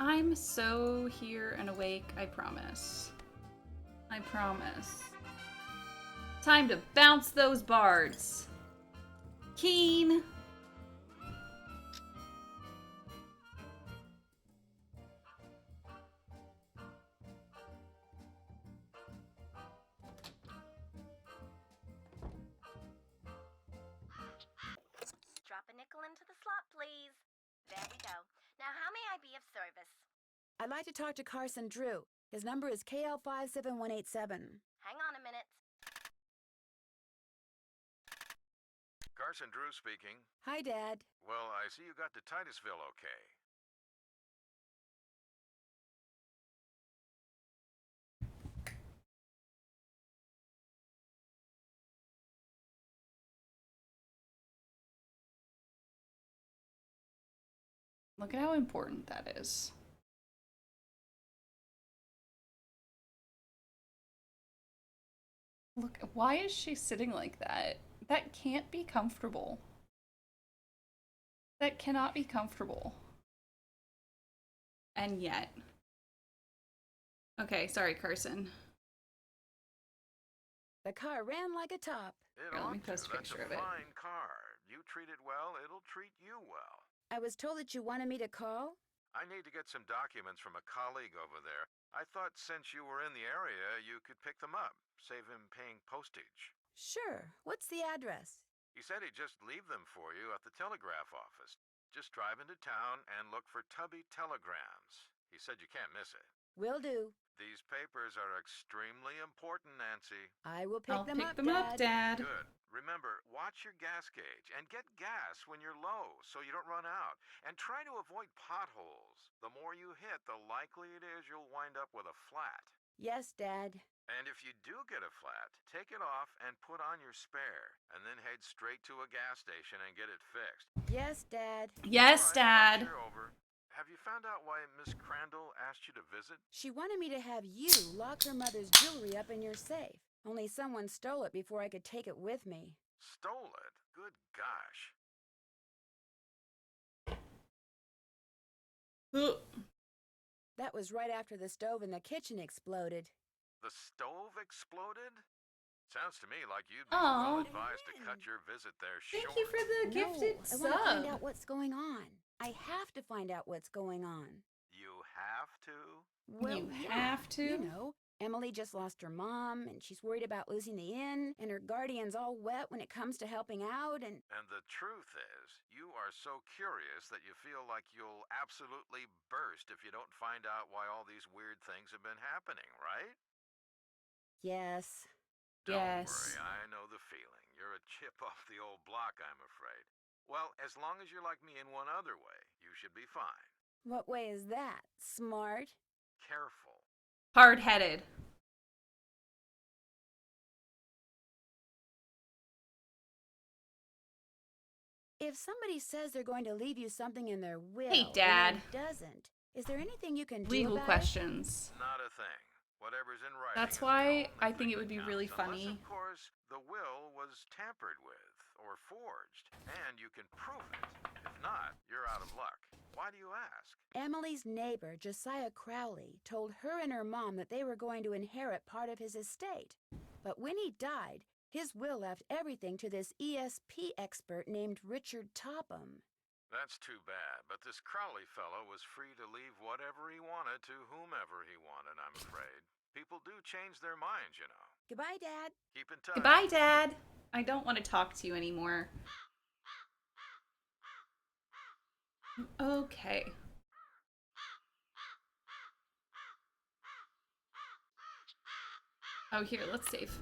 Speaker 1: I'm so here and awake, I promise. I promise. Time to bounce those bards. Keen.
Speaker 7: Drop a nickel into the slot, please. There we go. Now, how may I be of service?
Speaker 3: I'd like to talk to Carson Drew. His number is KL57187.
Speaker 7: Hang on a minute.
Speaker 8: Carson Drew speaking.
Speaker 3: Hi, Dad.
Speaker 8: Well, I see you got to Titusville okay.
Speaker 1: Look at how important that is. Look, why is she sitting like that? That can't be comfortable. That cannot be comfortable. And yet. Okay, sorry, Carson.
Speaker 3: The car ran like a top.
Speaker 8: It
Speaker 1: Let me
Speaker 8: ought to.
Speaker 1: post a
Speaker 8: That's
Speaker 1: picture
Speaker 8: a
Speaker 1: of it.
Speaker 8: fine car. You treat it well, it'll treat you well.
Speaker 3: I was told that you wanted me to call?
Speaker 8: I need to get some documents from a colleague over there. I thought since you were in the area, you could pick them up, save him paying postage.
Speaker 3: Sure. What's the address?
Speaker 8: He said he'd just leave them for you at the telegraph office. Just drive into town and look for Tubby Telegrams. He said you can't miss it.
Speaker 3: Will do.
Speaker 8: These papers are extremely important, Nancy.
Speaker 3: I will pick
Speaker 1: I'll
Speaker 3: them
Speaker 1: pick
Speaker 3: up,
Speaker 1: them up, Dad.
Speaker 8: Good. Remember, watch your gas gauge and get gas when you're low so you don't run out. And try to avoid potholes. The more you hit, the likely it is you'll wind up with a flat.
Speaker 3: Yes, Dad.
Speaker 8: And if you do get a flat, take it off and put on your spare. And then head straight to a gas station and get it fixed.
Speaker 3: Yes, Dad.
Speaker 1: Yes,
Speaker 8: All right,
Speaker 1: Dad.
Speaker 8: you're over. Have you found out why Miss Crandall asked you to visit?
Speaker 3: She wanted me to have you lock her mother's jewelry up in your safe. Only someone stole it before I could take it with me.
Speaker 8: Stole it? Good gosh.
Speaker 3: That was right after the stove in the kitchen exploded.
Speaker 8: The stove exploded? Sounds to me like you'd be
Speaker 1: Aw.
Speaker 8: well advised to cut your visit there short.
Speaker 1: Thank you for the gifted
Speaker 3: I want to find
Speaker 1: sub.
Speaker 3: out what's going on. I have to find out what's going on.
Speaker 8: You have to?
Speaker 3: Well,
Speaker 1: You
Speaker 3: yeah,
Speaker 1: have to?
Speaker 3: You know, Emily just lost her mom, and she's worried about losing the inn, and her guardian's all wet when it comes to helping out, and...
Speaker 8: And the truth is, you are so curious that you feel like you'll absolutely burst if you don't find out why all these weird things have been happening, right?
Speaker 3: Yes.
Speaker 8: Don't
Speaker 1: Yes.
Speaker 8: worry, I know the feeling. You're a chip off the old block, I'm afraid. Well, as long as you're like me in one other way, you should be fine.
Speaker 3: What way is that? Smart?
Speaker 8: Careful.
Speaker 1: Hard-headed.
Speaker 3: If somebody says they're going to leave you something in their will,
Speaker 1: Hey, Dad.
Speaker 3: and then doesn't, is there anything you can do
Speaker 1: Legal
Speaker 3: about
Speaker 1: questions.
Speaker 8: Not a thing. Whatever's in writing.
Speaker 1: That's
Speaker 8: is the
Speaker 1: why
Speaker 8: only
Speaker 1: I
Speaker 8: thing
Speaker 1: think it
Speaker 8: that
Speaker 1: would be
Speaker 8: counts,
Speaker 1: really
Speaker 8: unless,
Speaker 1: funny.
Speaker 8: of course, the will was tampered with or forged, and you can prove it. If not, you're out of luck. Why do you ask?
Speaker 3: Emily's neighbor, Josiah Crowley, told her and her mom that they were going to inherit part of his estate. But when he died, his will left everything to this ESP expert named Richard Topham.
Speaker 8: That's too bad, but this Crowley fellow was free to leave whatever he wanted to whomever he wanted, I'm afraid. People do change their minds, you know.
Speaker 3: Goodbye, Dad.
Speaker 8: Keep in touch.
Speaker 1: Goodbye, Dad. I don't want to talk to you anymore. Okay. Oh, here, let's save.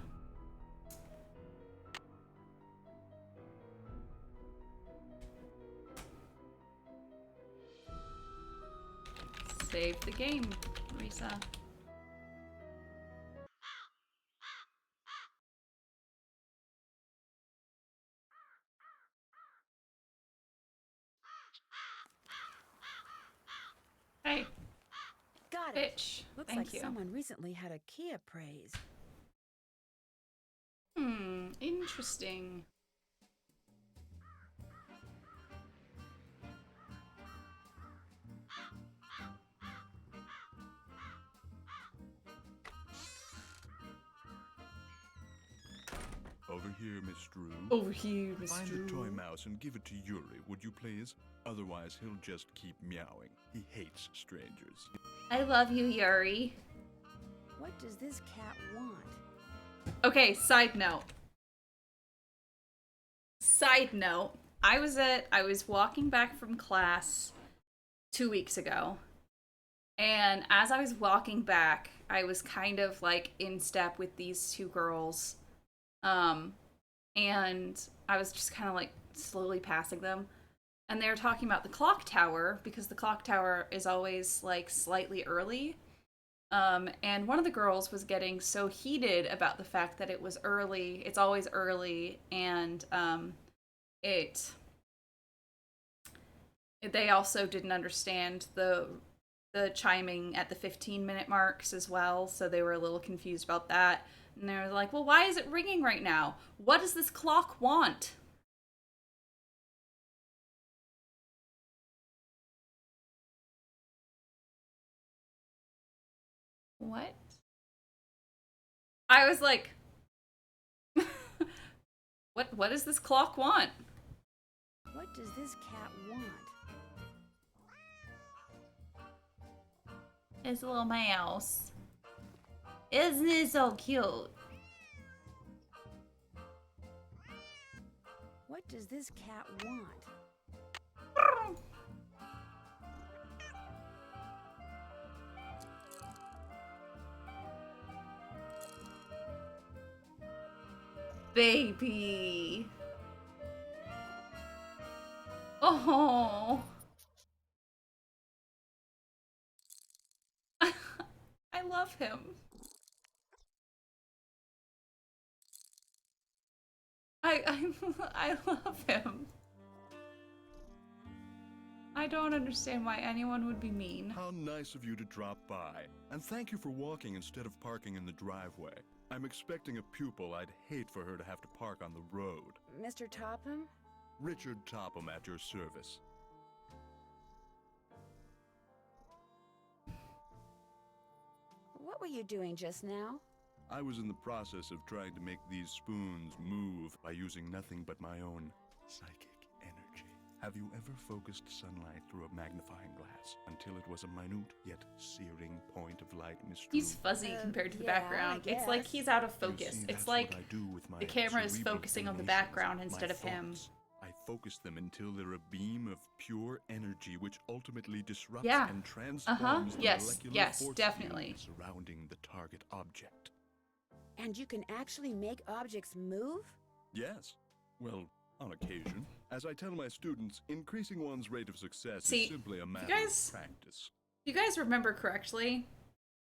Speaker 1: Save the game, Rissa. Hey,
Speaker 3: Got it.
Speaker 1: bitch.
Speaker 3: Looks
Speaker 1: Thank
Speaker 3: like
Speaker 1: you.
Speaker 3: someone recently had a key appraised.
Speaker 1: Interesting.
Speaker 9: Over here, Miss Drew.
Speaker 1: Over here, Miss
Speaker 9: Find
Speaker 1: Drew.
Speaker 9: the toy mouse and give it to Yuri, would you please? Otherwise, he'll just keep meowing. He hates strangers.
Speaker 1: I love you, Yuri.
Speaker 3: What does this cat want?
Speaker 1: Okay, side note. I was walking back from class 2 weeks ago. And as I was walking back, I was kind of like in step with these two girls. And I was just kind of like slowly passing them. And they were talking about the clock tower because the clock tower is always like slightly early. And one of the girls was getting so heated about the fact that it was early. It's always early. And they also didn't understand the chiming at the 15-minute marks as well, so they were a little confused about that. And they were like, well, why is it ringing right now? What does this clock want? What? I was like, what does this clock want?
Speaker 3: What does this cat want?
Speaker 1: It's a little mouse. Isn't it so cute?
Speaker 3: What does this cat want?
Speaker 1: Baby. Oh. I love him. I love him. I don't understand why anyone would be mean.
Speaker 9: How nice of you to drop by. And thank you for walking instead of parking in the driveway. I'm expecting a pupil. I'd hate for her to have to park on the road.
Speaker 3: Mr. Topham?
Speaker 9: Richard Topham at your service.
Speaker 3: What were you doing just now?
Speaker 9: I was in the process of trying to make these spoons move by using nothing but my own psychic energy. Have you ever focused sunlight through a magnifying glass until it was a minute yet searing point of light, Miss Drew?
Speaker 1: He's fuzzy compared to the background. It's like he's out of focus.
Speaker 9: See,
Speaker 1: it's like the camera is
Speaker 9: cerebral
Speaker 1: focusing on the
Speaker 9: emanations,
Speaker 1: background
Speaker 9: my
Speaker 1: instead of him.
Speaker 9: thoughts. I focus them until they're a beam of pure energy which ultimately disrupts
Speaker 1: Yeah.
Speaker 9: and transforms the
Speaker 1: Yes,
Speaker 9: molecular
Speaker 1: yes,
Speaker 9: force
Speaker 1: definitely.
Speaker 9: field surrounding the target object.
Speaker 3: And you can actually make objects move?
Speaker 9: Yes. Well, on occasion. As I tell my students, increasing one's rate of success
Speaker 1: See,
Speaker 9: is simply a matter
Speaker 1: guys-
Speaker 9: of practice.
Speaker 1: If you guys remember correctly,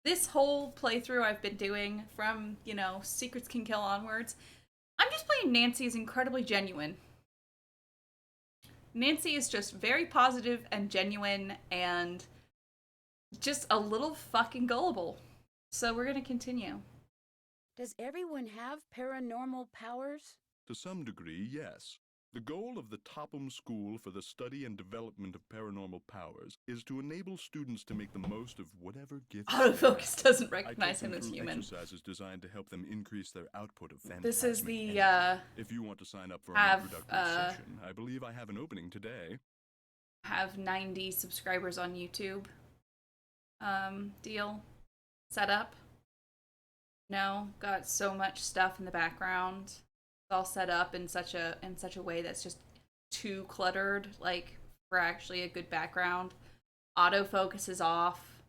Speaker 1: this whole playthrough I've been doing from, Secrets Can Kill onwards, I'm just playing Nancy as incredibly genuine. Nancy is just very positive and genuine and just a little fucking gullible. So we're gonna continue.
Speaker 3: Does everyone have paranormal powers?
Speaker 9: To some degree, yes. The goal of the Topham School for the Study and Development of Paranormal Powers is to enable students to make the most of whatever gifts
Speaker 1: Autofocus doesn't
Speaker 9: I
Speaker 1: recognize
Speaker 9: take
Speaker 1: him
Speaker 9: them
Speaker 1: as
Speaker 9: through
Speaker 1: human.
Speaker 9: exercises designed to help them increase their output of
Speaker 1: This is
Speaker 9: phantasmic
Speaker 1: the,
Speaker 9: energy. If you want to sign up for an
Speaker 1: have,
Speaker 9: introductory session, I believe I have an opening today.
Speaker 1: Have 90 subscribers on YouTube deal set up. No, got so much stuff in the background. It's all set up in such a way that's just too cluttered, like for actually a good background. Autofocus is off.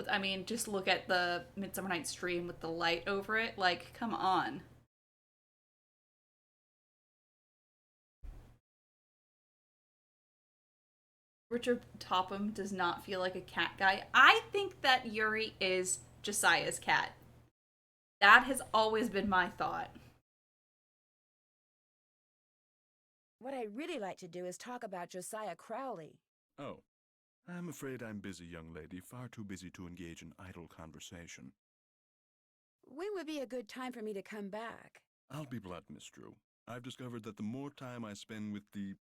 Speaker 1: I mean, just look at the Midsummer Night's Dream with the light over it. Like, come on. Richard Topham does not feel like a cat guy. I think that Yuri is Josiah's cat. That has always been my thought.
Speaker 3: What I'd really like to do is talk about Josiah Crowley.
Speaker 9: Oh, I'm afraid I'm busy, young lady, far too busy to engage in idle conversation.
Speaker 3: When would be a good time for me to come back?
Speaker 9: I'll be blunt, Miss Drew. I've discovered that the more time I spend with the,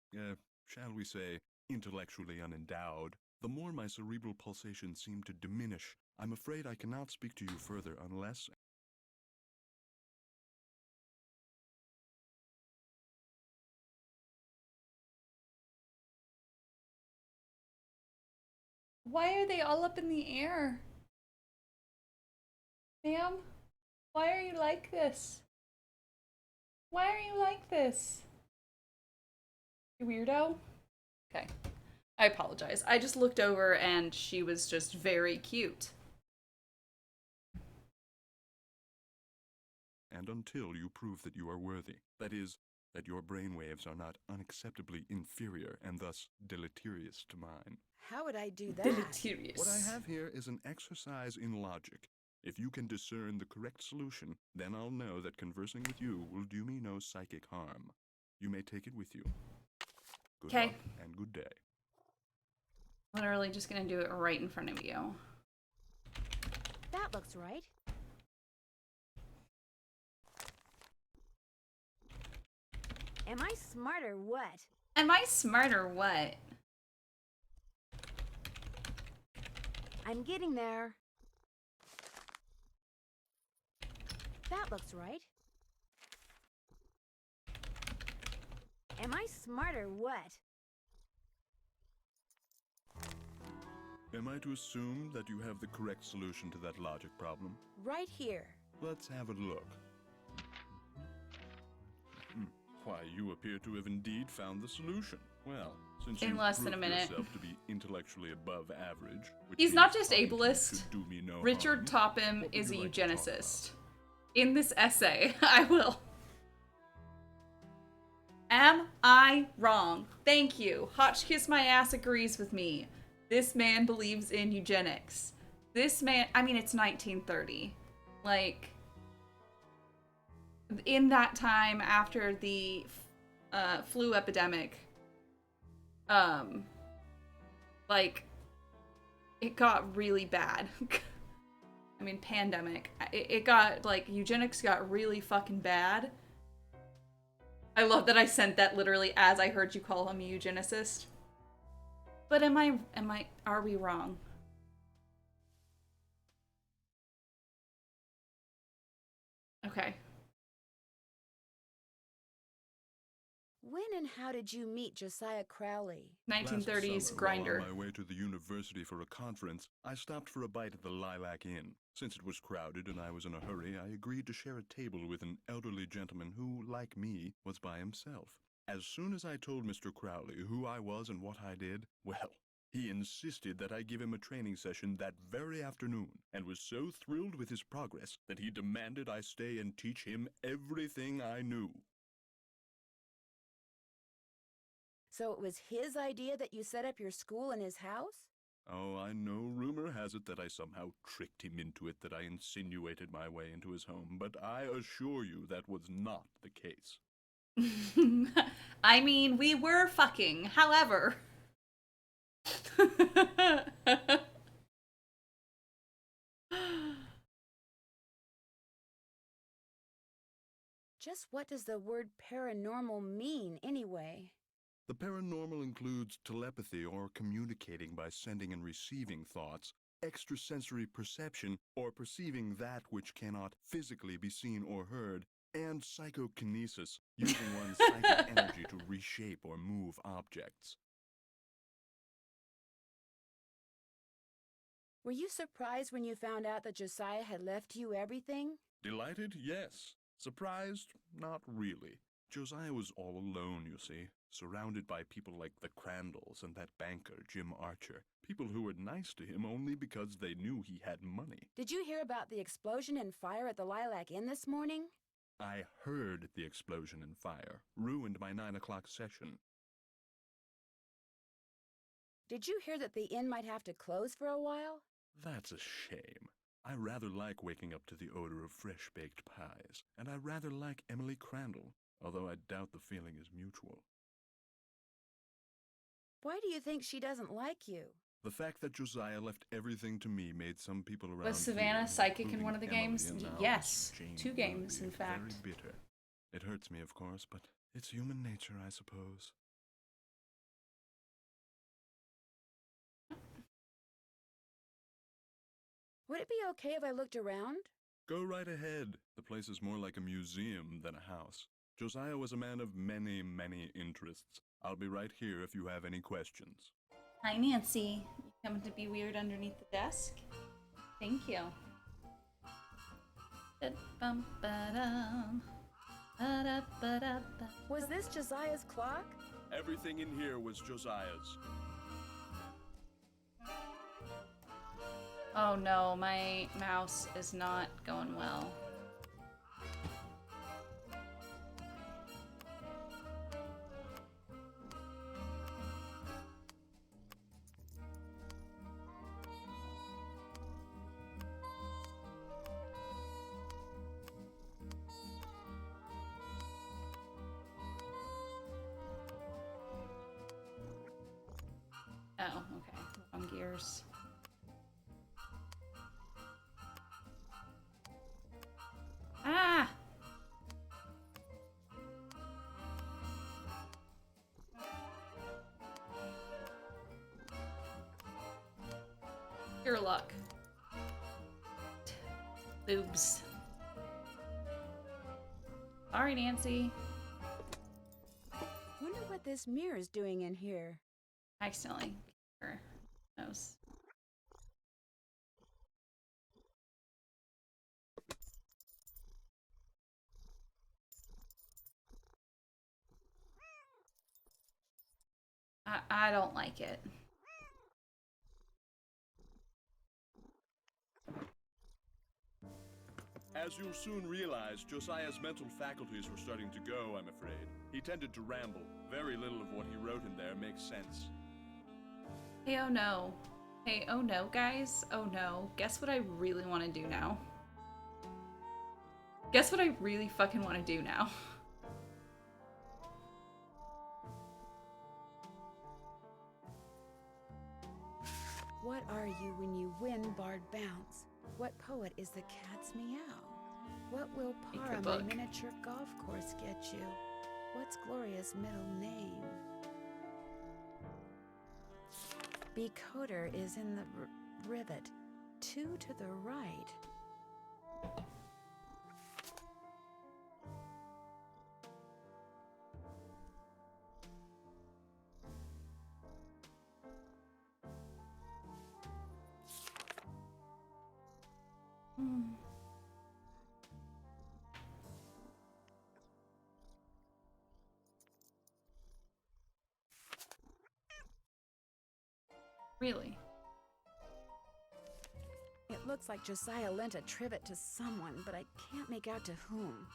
Speaker 9: shall we say, intellectually unendowed, the more my cerebral pulsations seem to diminish. I'm afraid I cannot speak to you further unless
Speaker 1: Why are they all up in the air? Ma'am? Why are you like this? Why are you like this? You weirdo? Okay. I apologize. I just looked over and she was just very cute.
Speaker 9: And until you prove that you are worthy, that is, that your brainwaves are not unacceptably inferior and thus deleterious to mine.
Speaker 3: How would I do that?
Speaker 1: Deleterious.
Speaker 9: What I have here is an exercise in logic. If you can discern the correct solution, then I'll know that conversing with you will do me no psychic harm. You may take it with you. Good luck and good day.
Speaker 1: Literally just gonna do it right in front of you.
Speaker 3: That looks right. Am I smart or what?
Speaker 1: Am I smart or what?
Speaker 3: I'm getting there. That looks right. Am I smart or what?
Speaker 9: Am I to assume that you have the correct solution to that logic problem?
Speaker 3: Right here.
Speaker 9: Let's have a look. Why, you appear to have indeed found the solution. Well, since
Speaker 1: in less than a minute,
Speaker 9: yourself to be intellectually above average,
Speaker 1: he's not just ableist.
Speaker 9: No
Speaker 1: Richard Topham is a eugenicist. In this essay, I will. Am I wrong? Thank you. Hotchkiss my ass agrees with me. This man believes in eugenics. This man, I mean, it's 1930. Like, in that time after the flu epidemic, like, it got really bad. I mean, pandemic. It got, like, eugenics got really fucking bad. I love that I sent that literally as I heard you call him a eugenicist. But are we wrong? Okay.
Speaker 3: When and how did you meet Josiah Crowley?
Speaker 1: 1930s grinder.
Speaker 9: On my way to the university for a conference, I stopped for a bite at the Lilac Inn. Since it was crowded and I was in a hurry, I agreed to share a table with an elderly gentleman who, like me, was by himself. As soon as I told Mr. Crowley who I was and what I did, well, he insisted that I give him a training session that very afternoon, and was so thrilled with his progress that he demanded I stay and teach him everything I knew.
Speaker 3: So it was his idea that you set up your school in his house?
Speaker 9: Oh, I know rumor has it that I somehow tricked him into it, that I insinuated my way into his home, but I assure you that was not the case.
Speaker 1: I mean, we were fucking, however.
Speaker 3: Just what does the word paranormal mean, anyway?
Speaker 9: The paranormal includes telepathy, or communicating by sending and receiving thoughts, extrasensory perception, or perceiving that which cannot physically be seen or heard, and psychokinesis, using one's psychic energy to reshape or move objects.
Speaker 3: Were you surprised when you found out that Josiah had left you everything?
Speaker 9: Delighted? Yes. Surprised? Not really. Josiah was all alone, you see, surrounded by people like the Crandalls and that banker, Jim Archer. People who were nice to him only because they knew he had money.
Speaker 3: Did you hear about the explosion and fire at the Lilac Inn this morning?
Speaker 9: I heard the explosion and fire. Ruined my 9 o'clock session.
Speaker 3: Did you hear that the inn might have to close for a while?
Speaker 9: That's a shame. I rather like waking up to the odor of fresh-baked pies, and I rather like Emily Crandall, although I doubt the feeling is mutual.
Speaker 3: Why do you think she doesn't like you?
Speaker 9: The fact that Josiah left everything to me made some people around.
Speaker 1: Was Savannah psychic in one of the games? Yes, 2 games, in fact.
Speaker 9: Very bitter. It hurts me, of course, but it's human nature, I suppose.
Speaker 3: Would it be okay if I looked around?
Speaker 9: Go right ahead. The place is more like a museum than a house. Josiah was a man of many, many interests. I'll be right here if you have any questions.
Speaker 1: Hi, Nancy. Coming to be weird underneath the desk. Thank you.
Speaker 3: Was this Josiah's clock?
Speaker 9: Everything in here was Josiah's.
Speaker 1: Oh no, my mouse is not going well. Oh, okay. Wrong gears. Ah! Your luck. Boobs. Sorry, Nancy.
Speaker 3: Wonder what this mirror's doing in here.
Speaker 1: Accidentally. Her nose. I don't like it.
Speaker 9: As you'll soon realize, Josiah's mental faculties were starting to go, I'm afraid. He tended to ramble. Very little of what he wrote in there makes sense.
Speaker 1: Hey, oh no. Hey, oh no, guys. Oh no. Guess what I really want to do now? Guess what I really fucking want to do now?
Speaker 3: What are you when you win Bard Bounce? What poet is the cat's meow? What will par on my miniature golf course get you? What's Gloria's middle name? Becoder is in the rivet, 2 to the right.
Speaker 1: Really?
Speaker 3: It looks like Josiah lent a trivet to someone, but I can't make out to whom.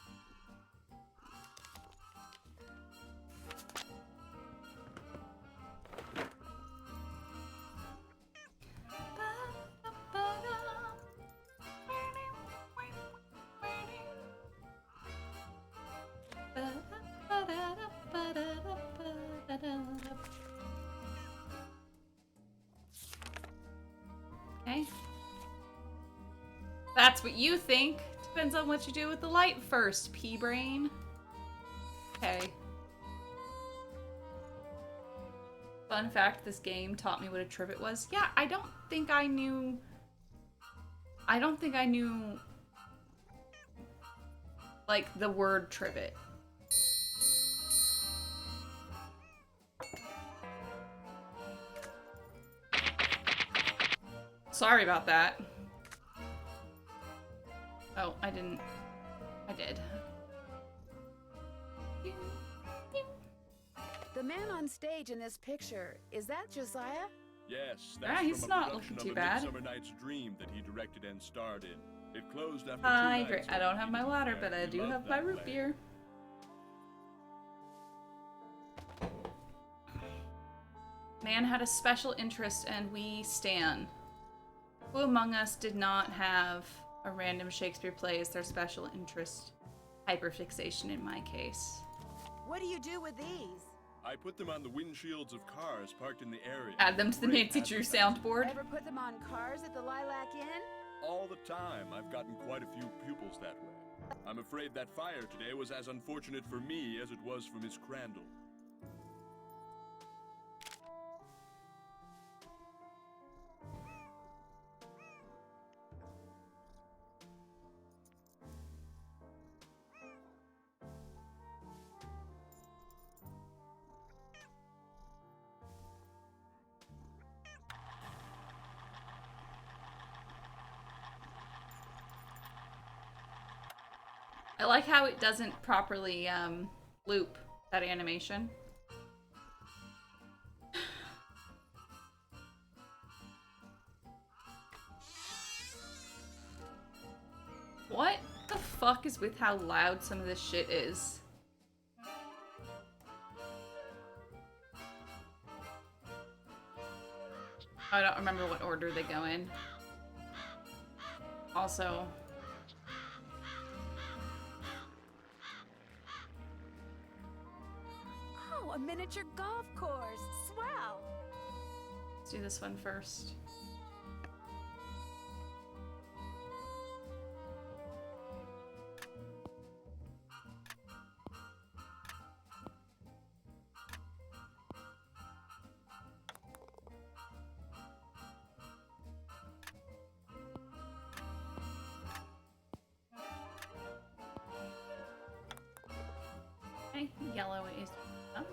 Speaker 1: Okay. That's what you think. Depends on what you do with the light first, pea-brain. Okay. Fun fact, this game taught me what a trivet was. Yeah, I don't think I knew, like, the word trivet. Sorry about that. Oh, I didn't. I did.
Speaker 3: The man on stage in this picture, is that Josiah?
Speaker 9: Yes,
Speaker 1: Yeah,
Speaker 9: that's
Speaker 1: he's
Speaker 9: from a
Speaker 1: not
Speaker 9: production
Speaker 1: looking too
Speaker 9: of A
Speaker 1: bad.
Speaker 9: Midsummer Night's Dream that he directed and starred in. It closed after 2
Speaker 1: Hydrate.
Speaker 9: nights.
Speaker 1: I don't have my water, but I do have my root beer. Man had a special interest, and we stan. Who among us did not have a random Shakespeare play as their special interest? Hyperfixation in my case.
Speaker 3: What do you do with these?
Speaker 9: I put them on the windshields of cars parked in the area.
Speaker 1: Add them to the Nancy Drew soundboard.
Speaker 3: Ever put them on cars at the Lilac Inn?
Speaker 9: All the time. I've gotten quite a few pupils that way. I'm afraid that fire today was as unfortunate for me as it was for Miss Crandall.
Speaker 1: I like how it doesn't properly loop that animation. What the fuck is with how loud some of this shit is? I don't remember what order they go in. Also,
Speaker 3: Oh, a miniature golf course. Swell.
Speaker 1: let's do this one first. Okay, yellow is done.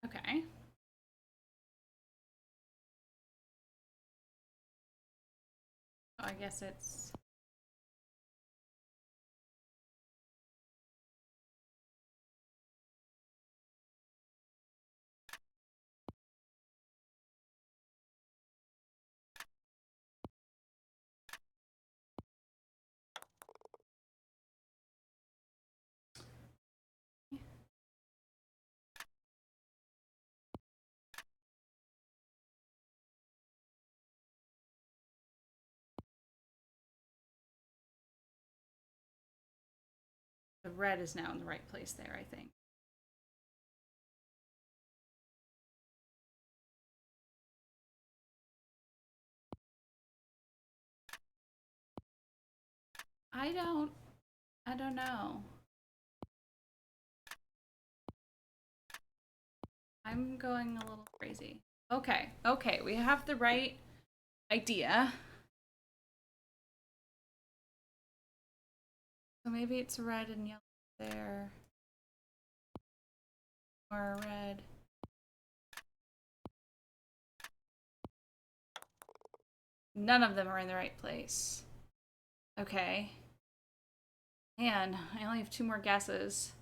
Speaker 1: Okay. Oh, I guess it's... The red is now in the right place there, I think. I don't know. I'm going a little crazy. Okay, okay, we have the right idea. So maybe it's red and yellow there. Or red. None of them are in the right place. Okay. Man, I only have 2 more guesses.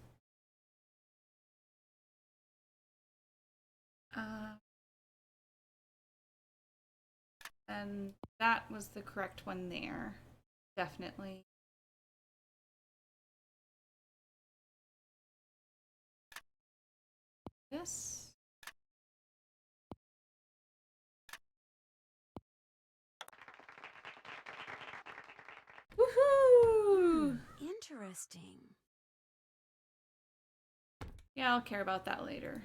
Speaker 1: And that was the correct one there. Definitely. Yes. Woohoo!
Speaker 3: Interesting.
Speaker 1: Yeah, I'll care about that later.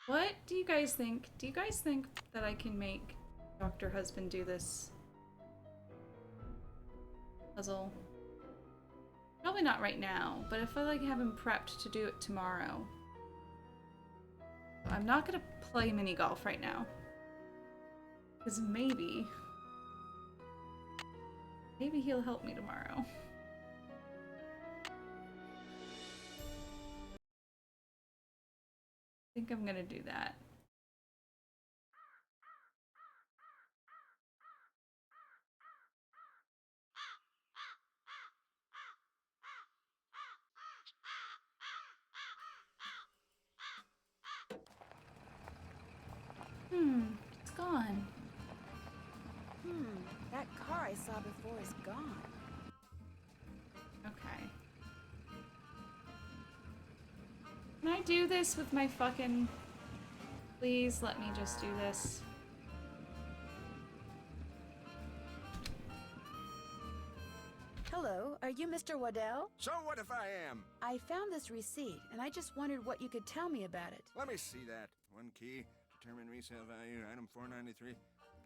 Speaker 1: What do you guys think? Do you guys think that I can make Dr. Husband do this puzzle? Probably not right now, but if I like have him prepped to do it tomorrow. I'm not gonna play mini golf right now. Because maybe he'll help me tomorrow. I think I'm gonna do that. It's gone.
Speaker 3: That car I saw before is gone.
Speaker 1: Okay. Can I do this with my fucking... Please let me just do this.
Speaker 3: Hello, are you Mr. Waddell?
Speaker 10: So what if I am?
Speaker 3: I found this receipt, and I just wondered what you could tell me about it.
Speaker 10: Let me see that. 1 key, determine resale value, item 493.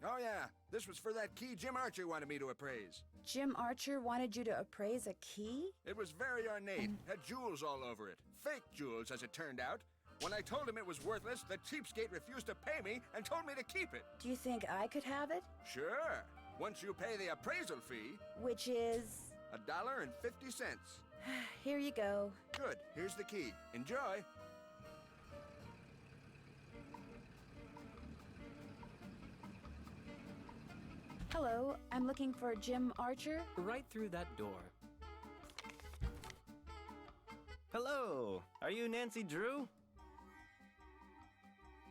Speaker 10: Oh yeah, this was for that key Jim Archer wanted me to appraise.
Speaker 3: Jim Archer wanted you to appraise a key?
Speaker 10: It was very ornate, had jewels all over it. Fake jewels, as it turned out. When I told him it was worthless, the cheapskate refused to pay me and told me to keep it.
Speaker 3: Do you think I could have it?
Speaker 10: Sure. Once you pay the appraisal fee.
Speaker 3: Which is?
Speaker 10: $1.50.
Speaker 3: Here you go.
Speaker 10: Good. Here's the key. Enjoy.
Speaker 3: Hello, I'm looking for Jim Archer.
Speaker 11: Right through that door. Hello, are you Nancy Drew?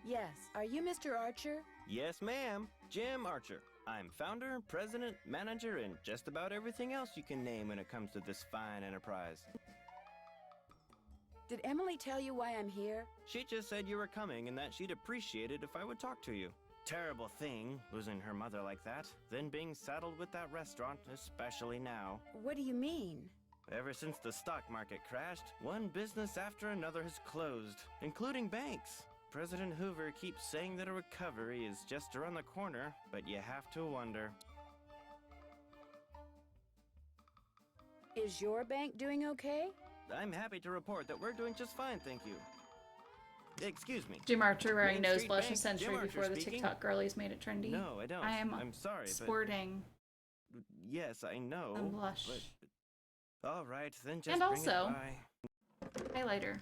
Speaker 3: Yes, are you Mr. Archer?
Speaker 11: Yes, ma'am. Jim Archer. I'm founder, president, manager, and just about everything else you can name when it comes to this fine enterprise.
Speaker 3: Did Emily tell you why I'm here?
Speaker 11: She just said you were coming and that she'd appreciate it if I would talk to you. Terrible thing, losing her mother like that, then being saddled with that restaurant, especially now.
Speaker 3: What do you mean?
Speaker 11: Ever since the stock market crashed, one business after another has closed, including banks. President Hoover keeps saying that a recovery is just around the corner, but you have to wonder.
Speaker 3: Is your bank doing okay?
Speaker 11: I'm happy to report that we're doing just fine, thank you. Excuse me.
Speaker 1: Jim Archer wearing
Speaker 11: Main
Speaker 1: nose
Speaker 11: Street
Speaker 1: blush a
Speaker 11: Bank,
Speaker 1: century
Speaker 11: Jim Archer
Speaker 1: before the
Speaker 11: speaking.
Speaker 1: TikTok girlies made it trendy.
Speaker 11: No, I don't. I'm sorry,
Speaker 1: sporting
Speaker 11: but... Yes, I know.
Speaker 1: a blush.
Speaker 11: But... All right, then just
Speaker 1: And
Speaker 11: bring
Speaker 1: also,
Speaker 11: it by.
Speaker 1: highlighter.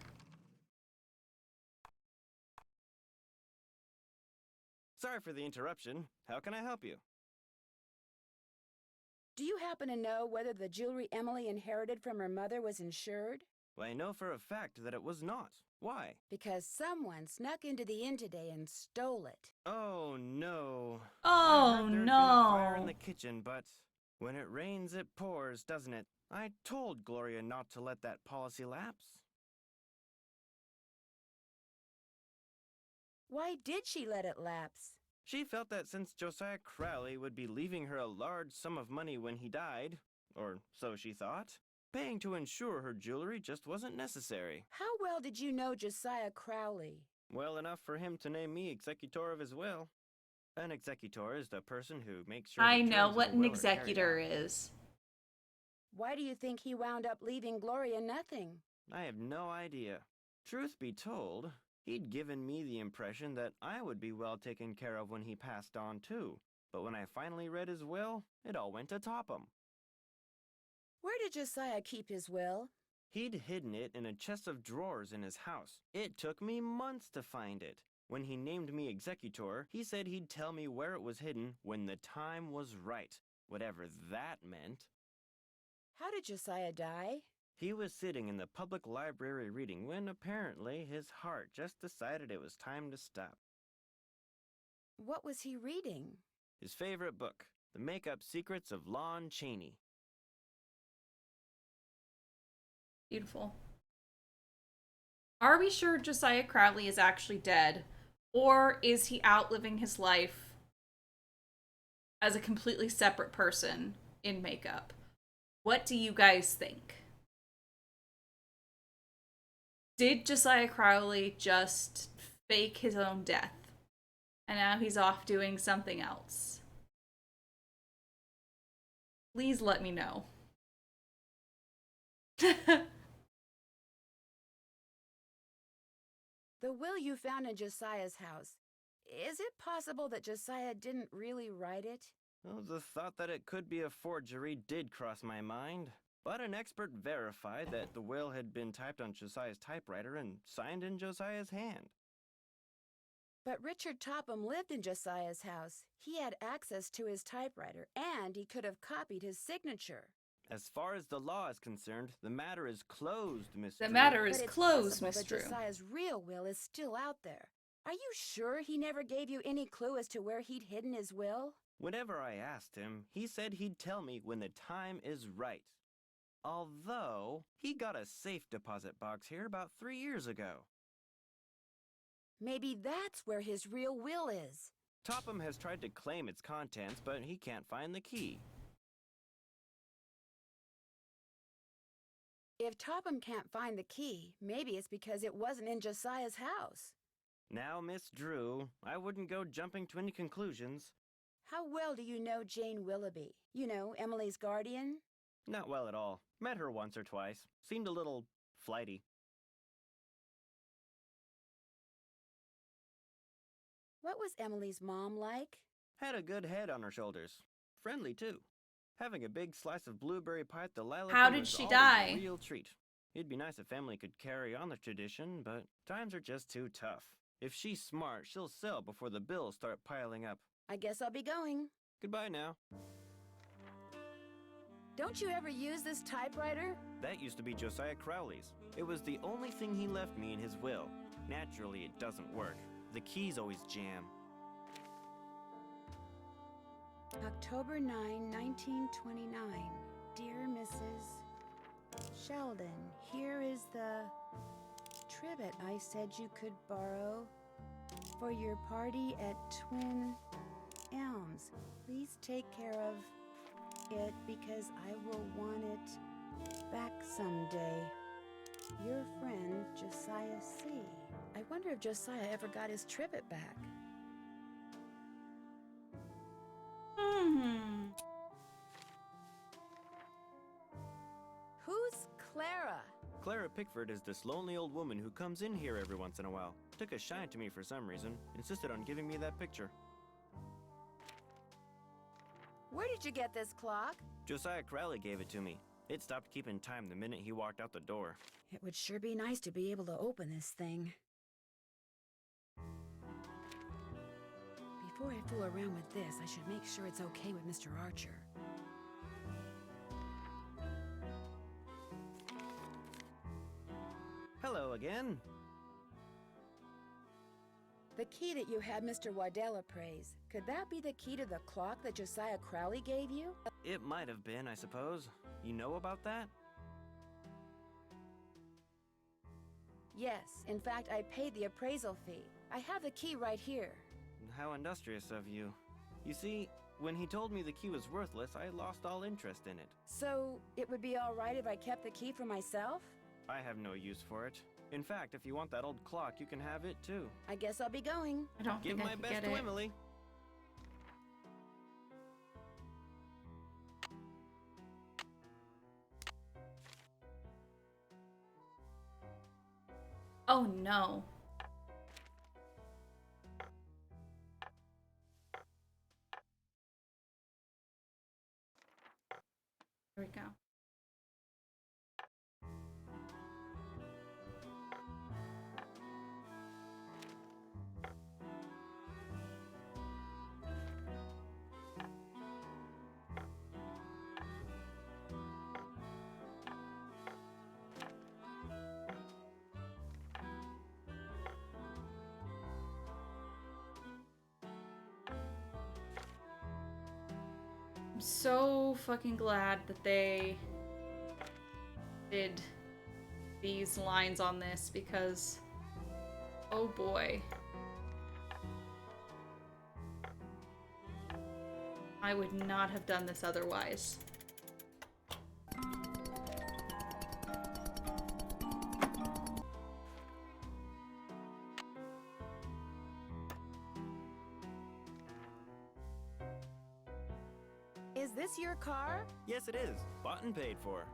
Speaker 11: Sorry for the interruption. How can I help you?
Speaker 3: Do you happen to know whether the jewelry Emily inherited from her mother was insured?
Speaker 11: Well, I know for a fact that it was not. Why?
Speaker 3: Because someone snuck into the inn today and stole it.
Speaker 11: Oh, no.
Speaker 1: Oh,
Speaker 11: I heard there'd been a fire in the kitchen, but when it rains, it pours, doesn't it? I told Gloria not to let that policy lapse.
Speaker 3: Why did she let it lapse?
Speaker 11: She felt that since Josiah Crowley would be leaving her a large sum of money when he died, or so she thought, paying to insure her jewelry just wasn't necessary.
Speaker 3: How well did you know Josiah Crowley?
Speaker 11: Well enough for him to name me executor of his will. An executor is the person who makes sure
Speaker 1: I
Speaker 11: the
Speaker 1: know
Speaker 11: terms of
Speaker 1: what
Speaker 11: a
Speaker 1: an
Speaker 11: will are
Speaker 1: executor
Speaker 11: carried out.
Speaker 1: is.
Speaker 3: Why do you think he wound up leaving Gloria nothing?
Speaker 11: I have no idea. Truth be told, he'd given me the impression that I would be well taken care of when he passed on too. But when I finally read his will, it all went to top him.
Speaker 3: Where did Josiah keep his will?
Speaker 11: He'd hidden it in a chest of drawers in his house. It took me months to find it. When he named me executor, he said he'd tell me where it was hidden when the time was right, whatever that meant.
Speaker 3: How did Josiah die?
Speaker 11: He was sitting in the public library reading when apparently his heart just decided it was time to stop.
Speaker 3: What was he reading?
Speaker 11: His favorite book, The Makeup Secrets of Lon Chaney.
Speaker 1: Beautiful. Are we sure Josiah Crowley is actually dead? Or is he outliving his life as a completely separate person in makeup? What do you guys think? Did Josiah Crowley just fake his own death? And now he's off doing something else? Please let me know.
Speaker 3: The will you found in Josiah's house. Is it possible that Josiah didn't really write it?
Speaker 11: Well, the thought that it could be a forgery did cross my mind. But an expert verified that the will had been typed on Josiah's typewriter and signed in Josiah's hand.
Speaker 3: But Richard Topham lived in Josiah's house. He had access to his typewriter, and he could have copied his signature.
Speaker 11: As far as the law is concerned, the matter is closed, Miss
Speaker 1: The
Speaker 11: Drew.
Speaker 1: matter is
Speaker 3: But it's
Speaker 1: closed,
Speaker 3: possible
Speaker 1: Miss
Speaker 3: that
Speaker 1: Drew.
Speaker 3: Josiah's real will is still out there. Are you sure he never gave you any clue as to where he'd hidden his will?
Speaker 11: Whenever I asked him, he said he'd tell me when the time is right. Although, he got a safe deposit box here about 3 years ago.
Speaker 3: Maybe that's where his real will is.
Speaker 11: Topham has tried to claim its contents, but he can't find the key.
Speaker 3: If Topham can't find the key, maybe it's because it wasn't in Josiah's house.
Speaker 11: Now, Miss Drew, I wouldn't go jumping to any conclusions.
Speaker 3: How well do you know Jane Willoughby? You know, Emily's guardian?
Speaker 11: Not well at all. Met her once or twice. Seemed a little flighty.
Speaker 3: What was Emily's mom like?
Speaker 11: Had a good head on her shoulders. Friendly, too. Having a big slice of blueberry pie at the lilac
Speaker 1: How did
Speaker 11: was
Speaker 1: she
Speaker 11: always
Speaker 1: die?
Speaker 11: a real treat. It'd be nice if family could carry on the tradition, but times are just too tough. If she's smart, she'll sell before the bills start piling up.
Speaker 3: I guess I'll be going.
Speaker 11: Goodbye now.
Speaker 3: Don't you ever use this typewriter?
Speaker 11: That used to be Josiah Crowley's. It was the only thing he left me in his will. Naturally, it doesn't work. The keys always jam.
Speaker 3: October 9, 1929. Dear Mrs. Sheldon, here is the trivet I said you could borrow for your party at Twin Elms. Please take care of it because I will want it back someday. Your friend, Josiah C. I wonder if Josiah ever got his trivet back. Who's Clara?
Speaker 11: Clara Pickford is this lonely old woman who comes in here every once in a while. Took a shine to me for some reason. Insisted on giving me that picture.
Speaker 3: Where did you get this clock?
Speaker 11: Josiah Crowley gave it to me. It stopped keeping time the minute he walked out the door.
Speaker 3: It would sure be nice to be able to open this thing. Before I fool around with this, I should make sure it's okay with Mr. Archer.
Speaker 11: Hello again.
Speaker 3: The key that you had Mr. Waddell appraise, could that be the key to the clock that Josiah Crowley gave you?
Speaker 11: It might have been, I suppose. You know about that?
Speaker 3: Yes, in fact, I paid the appraisal fee. I have the key right here.
Speaker 11: How industrious of you. You see, when he told me the key was worthless, I lost all interest in it.
Speaker 3: So, it would be all right if I kept the key for myself?
Speaker 11: I have no use for it. In fact, if you want that old clock, you can have it too.
Speaker 3: I guess I'll be going.
Speaker 1: I don't
Speaker 11: Give
Speaker 1: think I
Speaker 11: my
Speaker 1: could
Speaker 11: best
Speaker 1: get
Speaker 11: to
Speaker 1: it.
Speaker 11: Emily.
Speaker 1: Oh no. Here we go. I'm so fucking glad that they did these lines on this because, oh boy. I would not have done this otherwise.
Speaker 3: Is this your car?
Speaker 11: Yes, it is. Bought and paid for.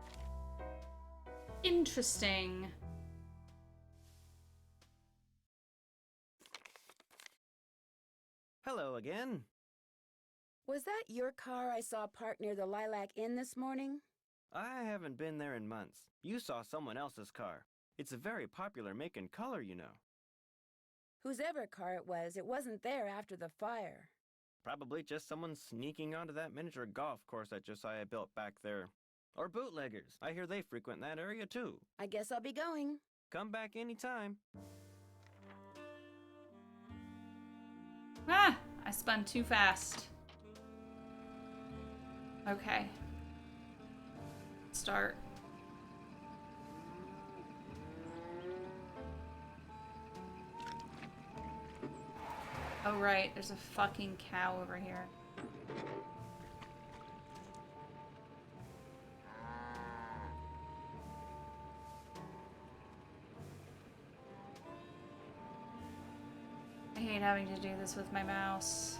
Speaker 1: Interesting.
Speaker 11: Hello again.
Speaker 3: Was that your car I saw parked near the Lilac Inn this morning?
Speaker 11: I haven't been there in months. You saw someone else's car. It's a very popular make and color, you know.
Speaker 3: Whosever car it wasn't there after the fire.
Speaker 11: Probably just someone sneaking onto that miniature golf course that Josiah built back there. Or bootleggers. I hear they frequent that area too.
Speaker 3: I guess I'll be going.
Speaker 11: Come back anytime.
Speaker 1: Ah! I spun too fast. Okay. Start. Oh right, there's a fucking cow over here. I hate having to do this with my mouse.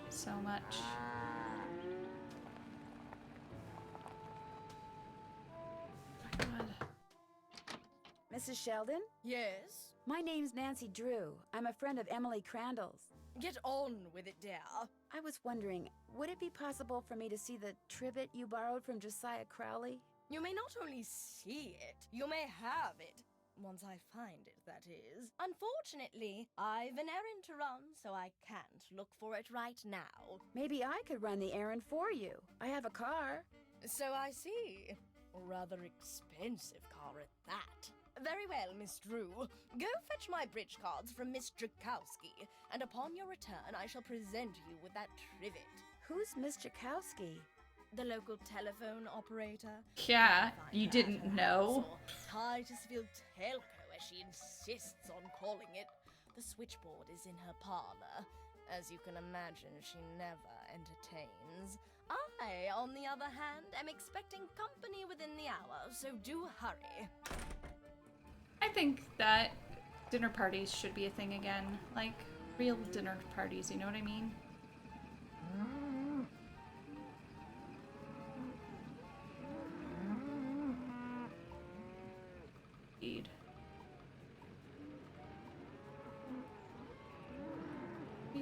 Speaker 1: So much. Oh, God.
Speaker 3: Mrs. Sheldon?
Speaker 12: Yes?
Speaker 3: My name's Nancy Drew. I'm a friend of Emily Crandall's.
Speaker 12: Get on with it, dear.
Speaker 3: I was wondering, would it be possible for me to see the trivet you borrowed from Josiah Crowley?
Speaker 12: You may not only see it, you may have it. Once I find it, that is. Unfortunately, I've an errand to run, so I can't look for it right now.
Speaker 3: Maybe I could run the errand for you. I have a car.
Speaker 12: So I see. A rather expensive car at that. Very well, Miss Drew. Go fetch my bridge cards from Miss Drakowski, and upon your return I shall present you with that trivet.
Speaker 3: Who's Miss Drakowski?
Speaker 12: The local telephone operator.
Speaker 1: Yeah, you didn't know.
Speaker 12: Titusville Telco, as she insists on calling it. The switchboard is in her parlor. As you can imagine, she never entertains. I, on the other hand, am expecting company within the hour, so do hurry.
Speaker 1: I think that dinner parties should be a thing again. Like, real dinner parties, you know what I mean? Indeed.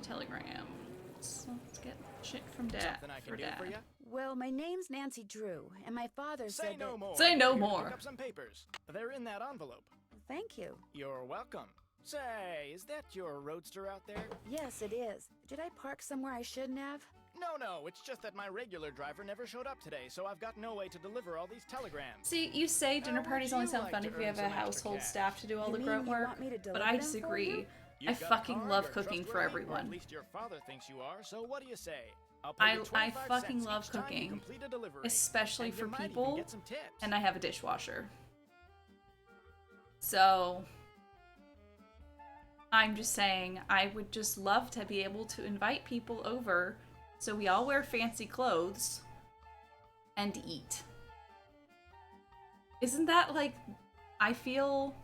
Speaker 1: Telegram. Let's get shit from Dad.
Speaker 13: Something I can do for you?
Speaker 3: Well, my name's Nancy Drew, and my father said
Speaker 13: Say no more.
Speaker 1: Say no
Speaker 13: Here,
Speaker 1: more.
Speaker 13: Pick up some papers. They're in that envelope.
Speaker 3: Thank you.
Speaker 13: You're welcome. Say, is that your roadster out there?
Speaker 3: Yes, it is. Did I park somewhere I shouldn't have?
Speaker 13: No, it's just that my regular driver never showed up today, so I've got no way to deliver all these telegrams.
Speaker 1: See, you say dinner parties only sound fun if we have a household staff to do all the grunt work, but I disagree. I fucking love cooking for everyone.
Speaker 13: At least your father thinks you are, so what do you say?
Speaker 1: I fucking love cooking, especially for people, and I have a dishwasher. So, I'm just saying, I would just love to be able to invite people over so we all wear fancy clothes and eat. Isn't that like, I feel...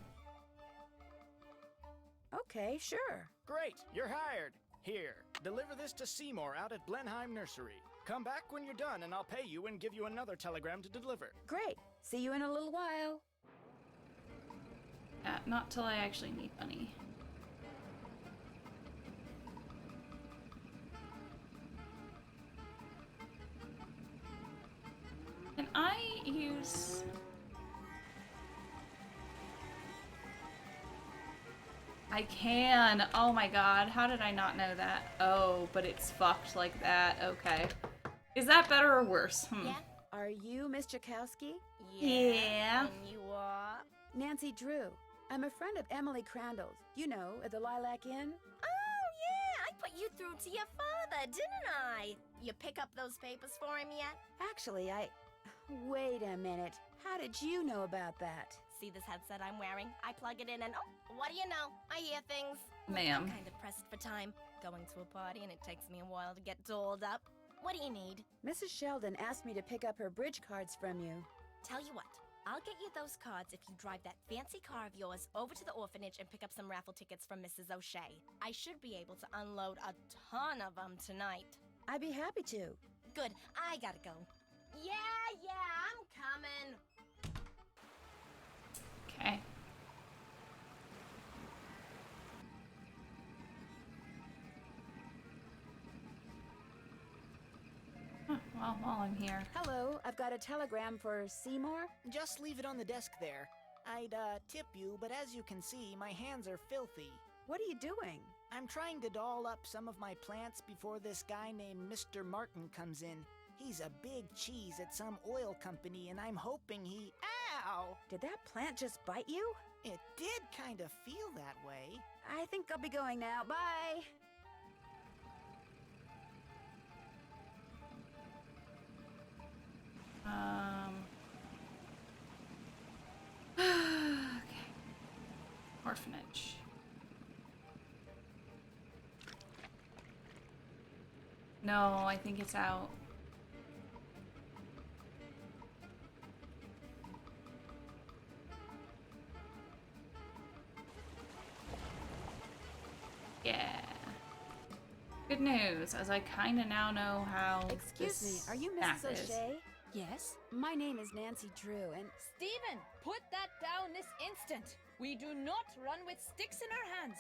Speaker 3: Okay, sure.
Speaker 13: Great, you're hired. Here, deliver this to Seymour out at Blenheim Nursery. Come back when you're done and I'll pay you and give you another telegram to deliver.
Speaker 3: Great. See you in a little while.
Speaker 1: Not till I actually need money. Can I use... I can! Oh my god, how did I not know that? Oh, but it's fucked like that. Okay. Is that better or worse?
Speaker 3: Yeah. Are you Miss Drakowski?
Speaker 1: Yeah.
Speaker 3: And you are? Nancy Drew. I'm a friend of Emily Crandall's. You know, at the Lilac Inn.
Speaker 7: Oh, yeah, I put you through to your father, didn't I? You pick up those papers for him yet?
Speaker 3: Actually, Wait a minute. How did you know about that?
Speaker 7: See this headset I'm wearing? I plug it in and what do you know? I hear things.
Speaker 1: Ma'am.
Speaker 7: I'm kind of pressed for time. Going to a party and it takes me a while to get dolled up. What do you need?
Speaker 3: Mrs. Sheldon asked me to pick up her bridge cards from you.
Speaker 7: Tell you what, I'll get you those cards if you drive that fancy car of yours over to the orphanage and pick up some raffle tickets from Mrs. O'Shea. I should be able to unload a ton of them tonight.
Speaker 3: I'd be happy to.
Speaker 7: Good, I gotta go. Yeah, I'm coming.
Speaker 1: Okay. Well, while I'm here.
Speaker 3: Hello, I've got a telegram for Seymour.
Speaker 14: Just leave it on the desk there. I'd, tip you, but as you can see, my hands are filthy.
Speaker 3: What are you doing?
Speaker 14: I'm trying to doll up some of my plants before this guy named Mr. Martin comes in. He's a big cheese at some oil company, and I'm hoping he... Ow!
Speaker 3: Did that plant just bite you?
Speaker 14: It did kind of feel that way.
Speaker 3: I think I'll be going now. Bye!
Speaker 1: Okay. Orphanage. No, I think it's out. Yeah. Good news, as I kinda now know how
Speaker 3: Excuse me, are you
Speaker 1: Mrs.
Speaker 3: Mrs. O'Shea?
Speaker 12: Yes?
Speaker 3: My name is Nancy Drew, and...
Speaker 12: Steven, put that down this instant. We do not run with sticks in our hands.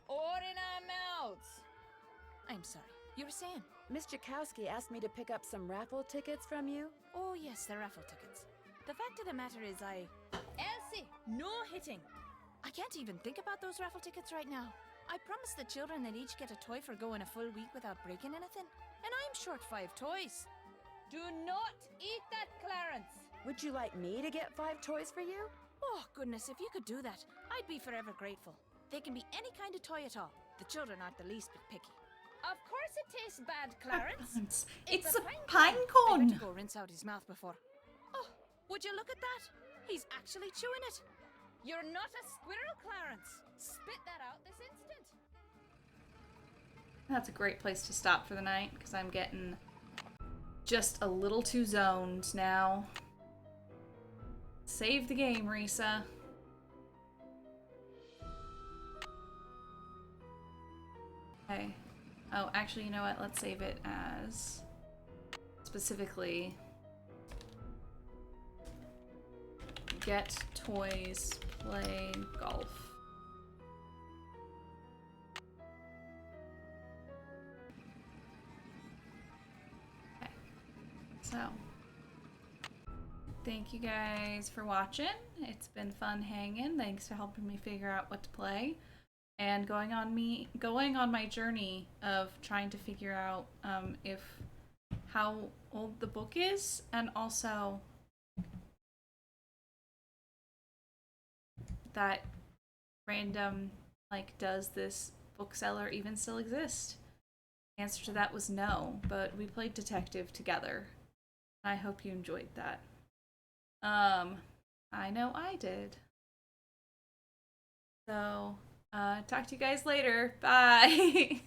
Speaker 12: Or in our mouths. I'm sorry. You were saying?
Speaker 3: Miss Jakowski asked me to pick up some raffle tickets from you.
Speaker 12: Oh, yes, the raffle tickets. The fact of the matter is Elsie, no hitting. I can't even think about those raffle tickets right now. I promised the children they'd each get a toy for going a full week without breaking anything. And I'm short 5 toys. Do not eat that, Clarence.
Speaker 3: Would you like me to get 5 toys for you?
Speaker 12: Oh, goodness, if you could do that, I'd be forever grateful. They can be any kind of toy at all. The children aren't the least bit picky. Of course it tastes bad, Clarence.
Speaker 1: It's a pine cone.
Speaker 12: I better go rinse out his mouth before. Oh, would you look at that? He's actually chewing it. You're not a squirrel, Clarence. Spit that out this instant.
Speaker 1: That's a great place to stop for the night, because I'm getting just a little too zoned now. Save the game, Rissa. Okay. Oh, actually, you know what? Let's save it as specifically get toys, play golf. Okay. So, thank you guys for watching. It's been fun hanging. Thanks for helping me figure out what to play. And going on my journey of trying to figure out how old the book is, and also that random, like, does this bookseller even still exist? The answer to that was no, but we played detective together. I hope you enjoyed that. I know I did. So talk to you guys later. Bye.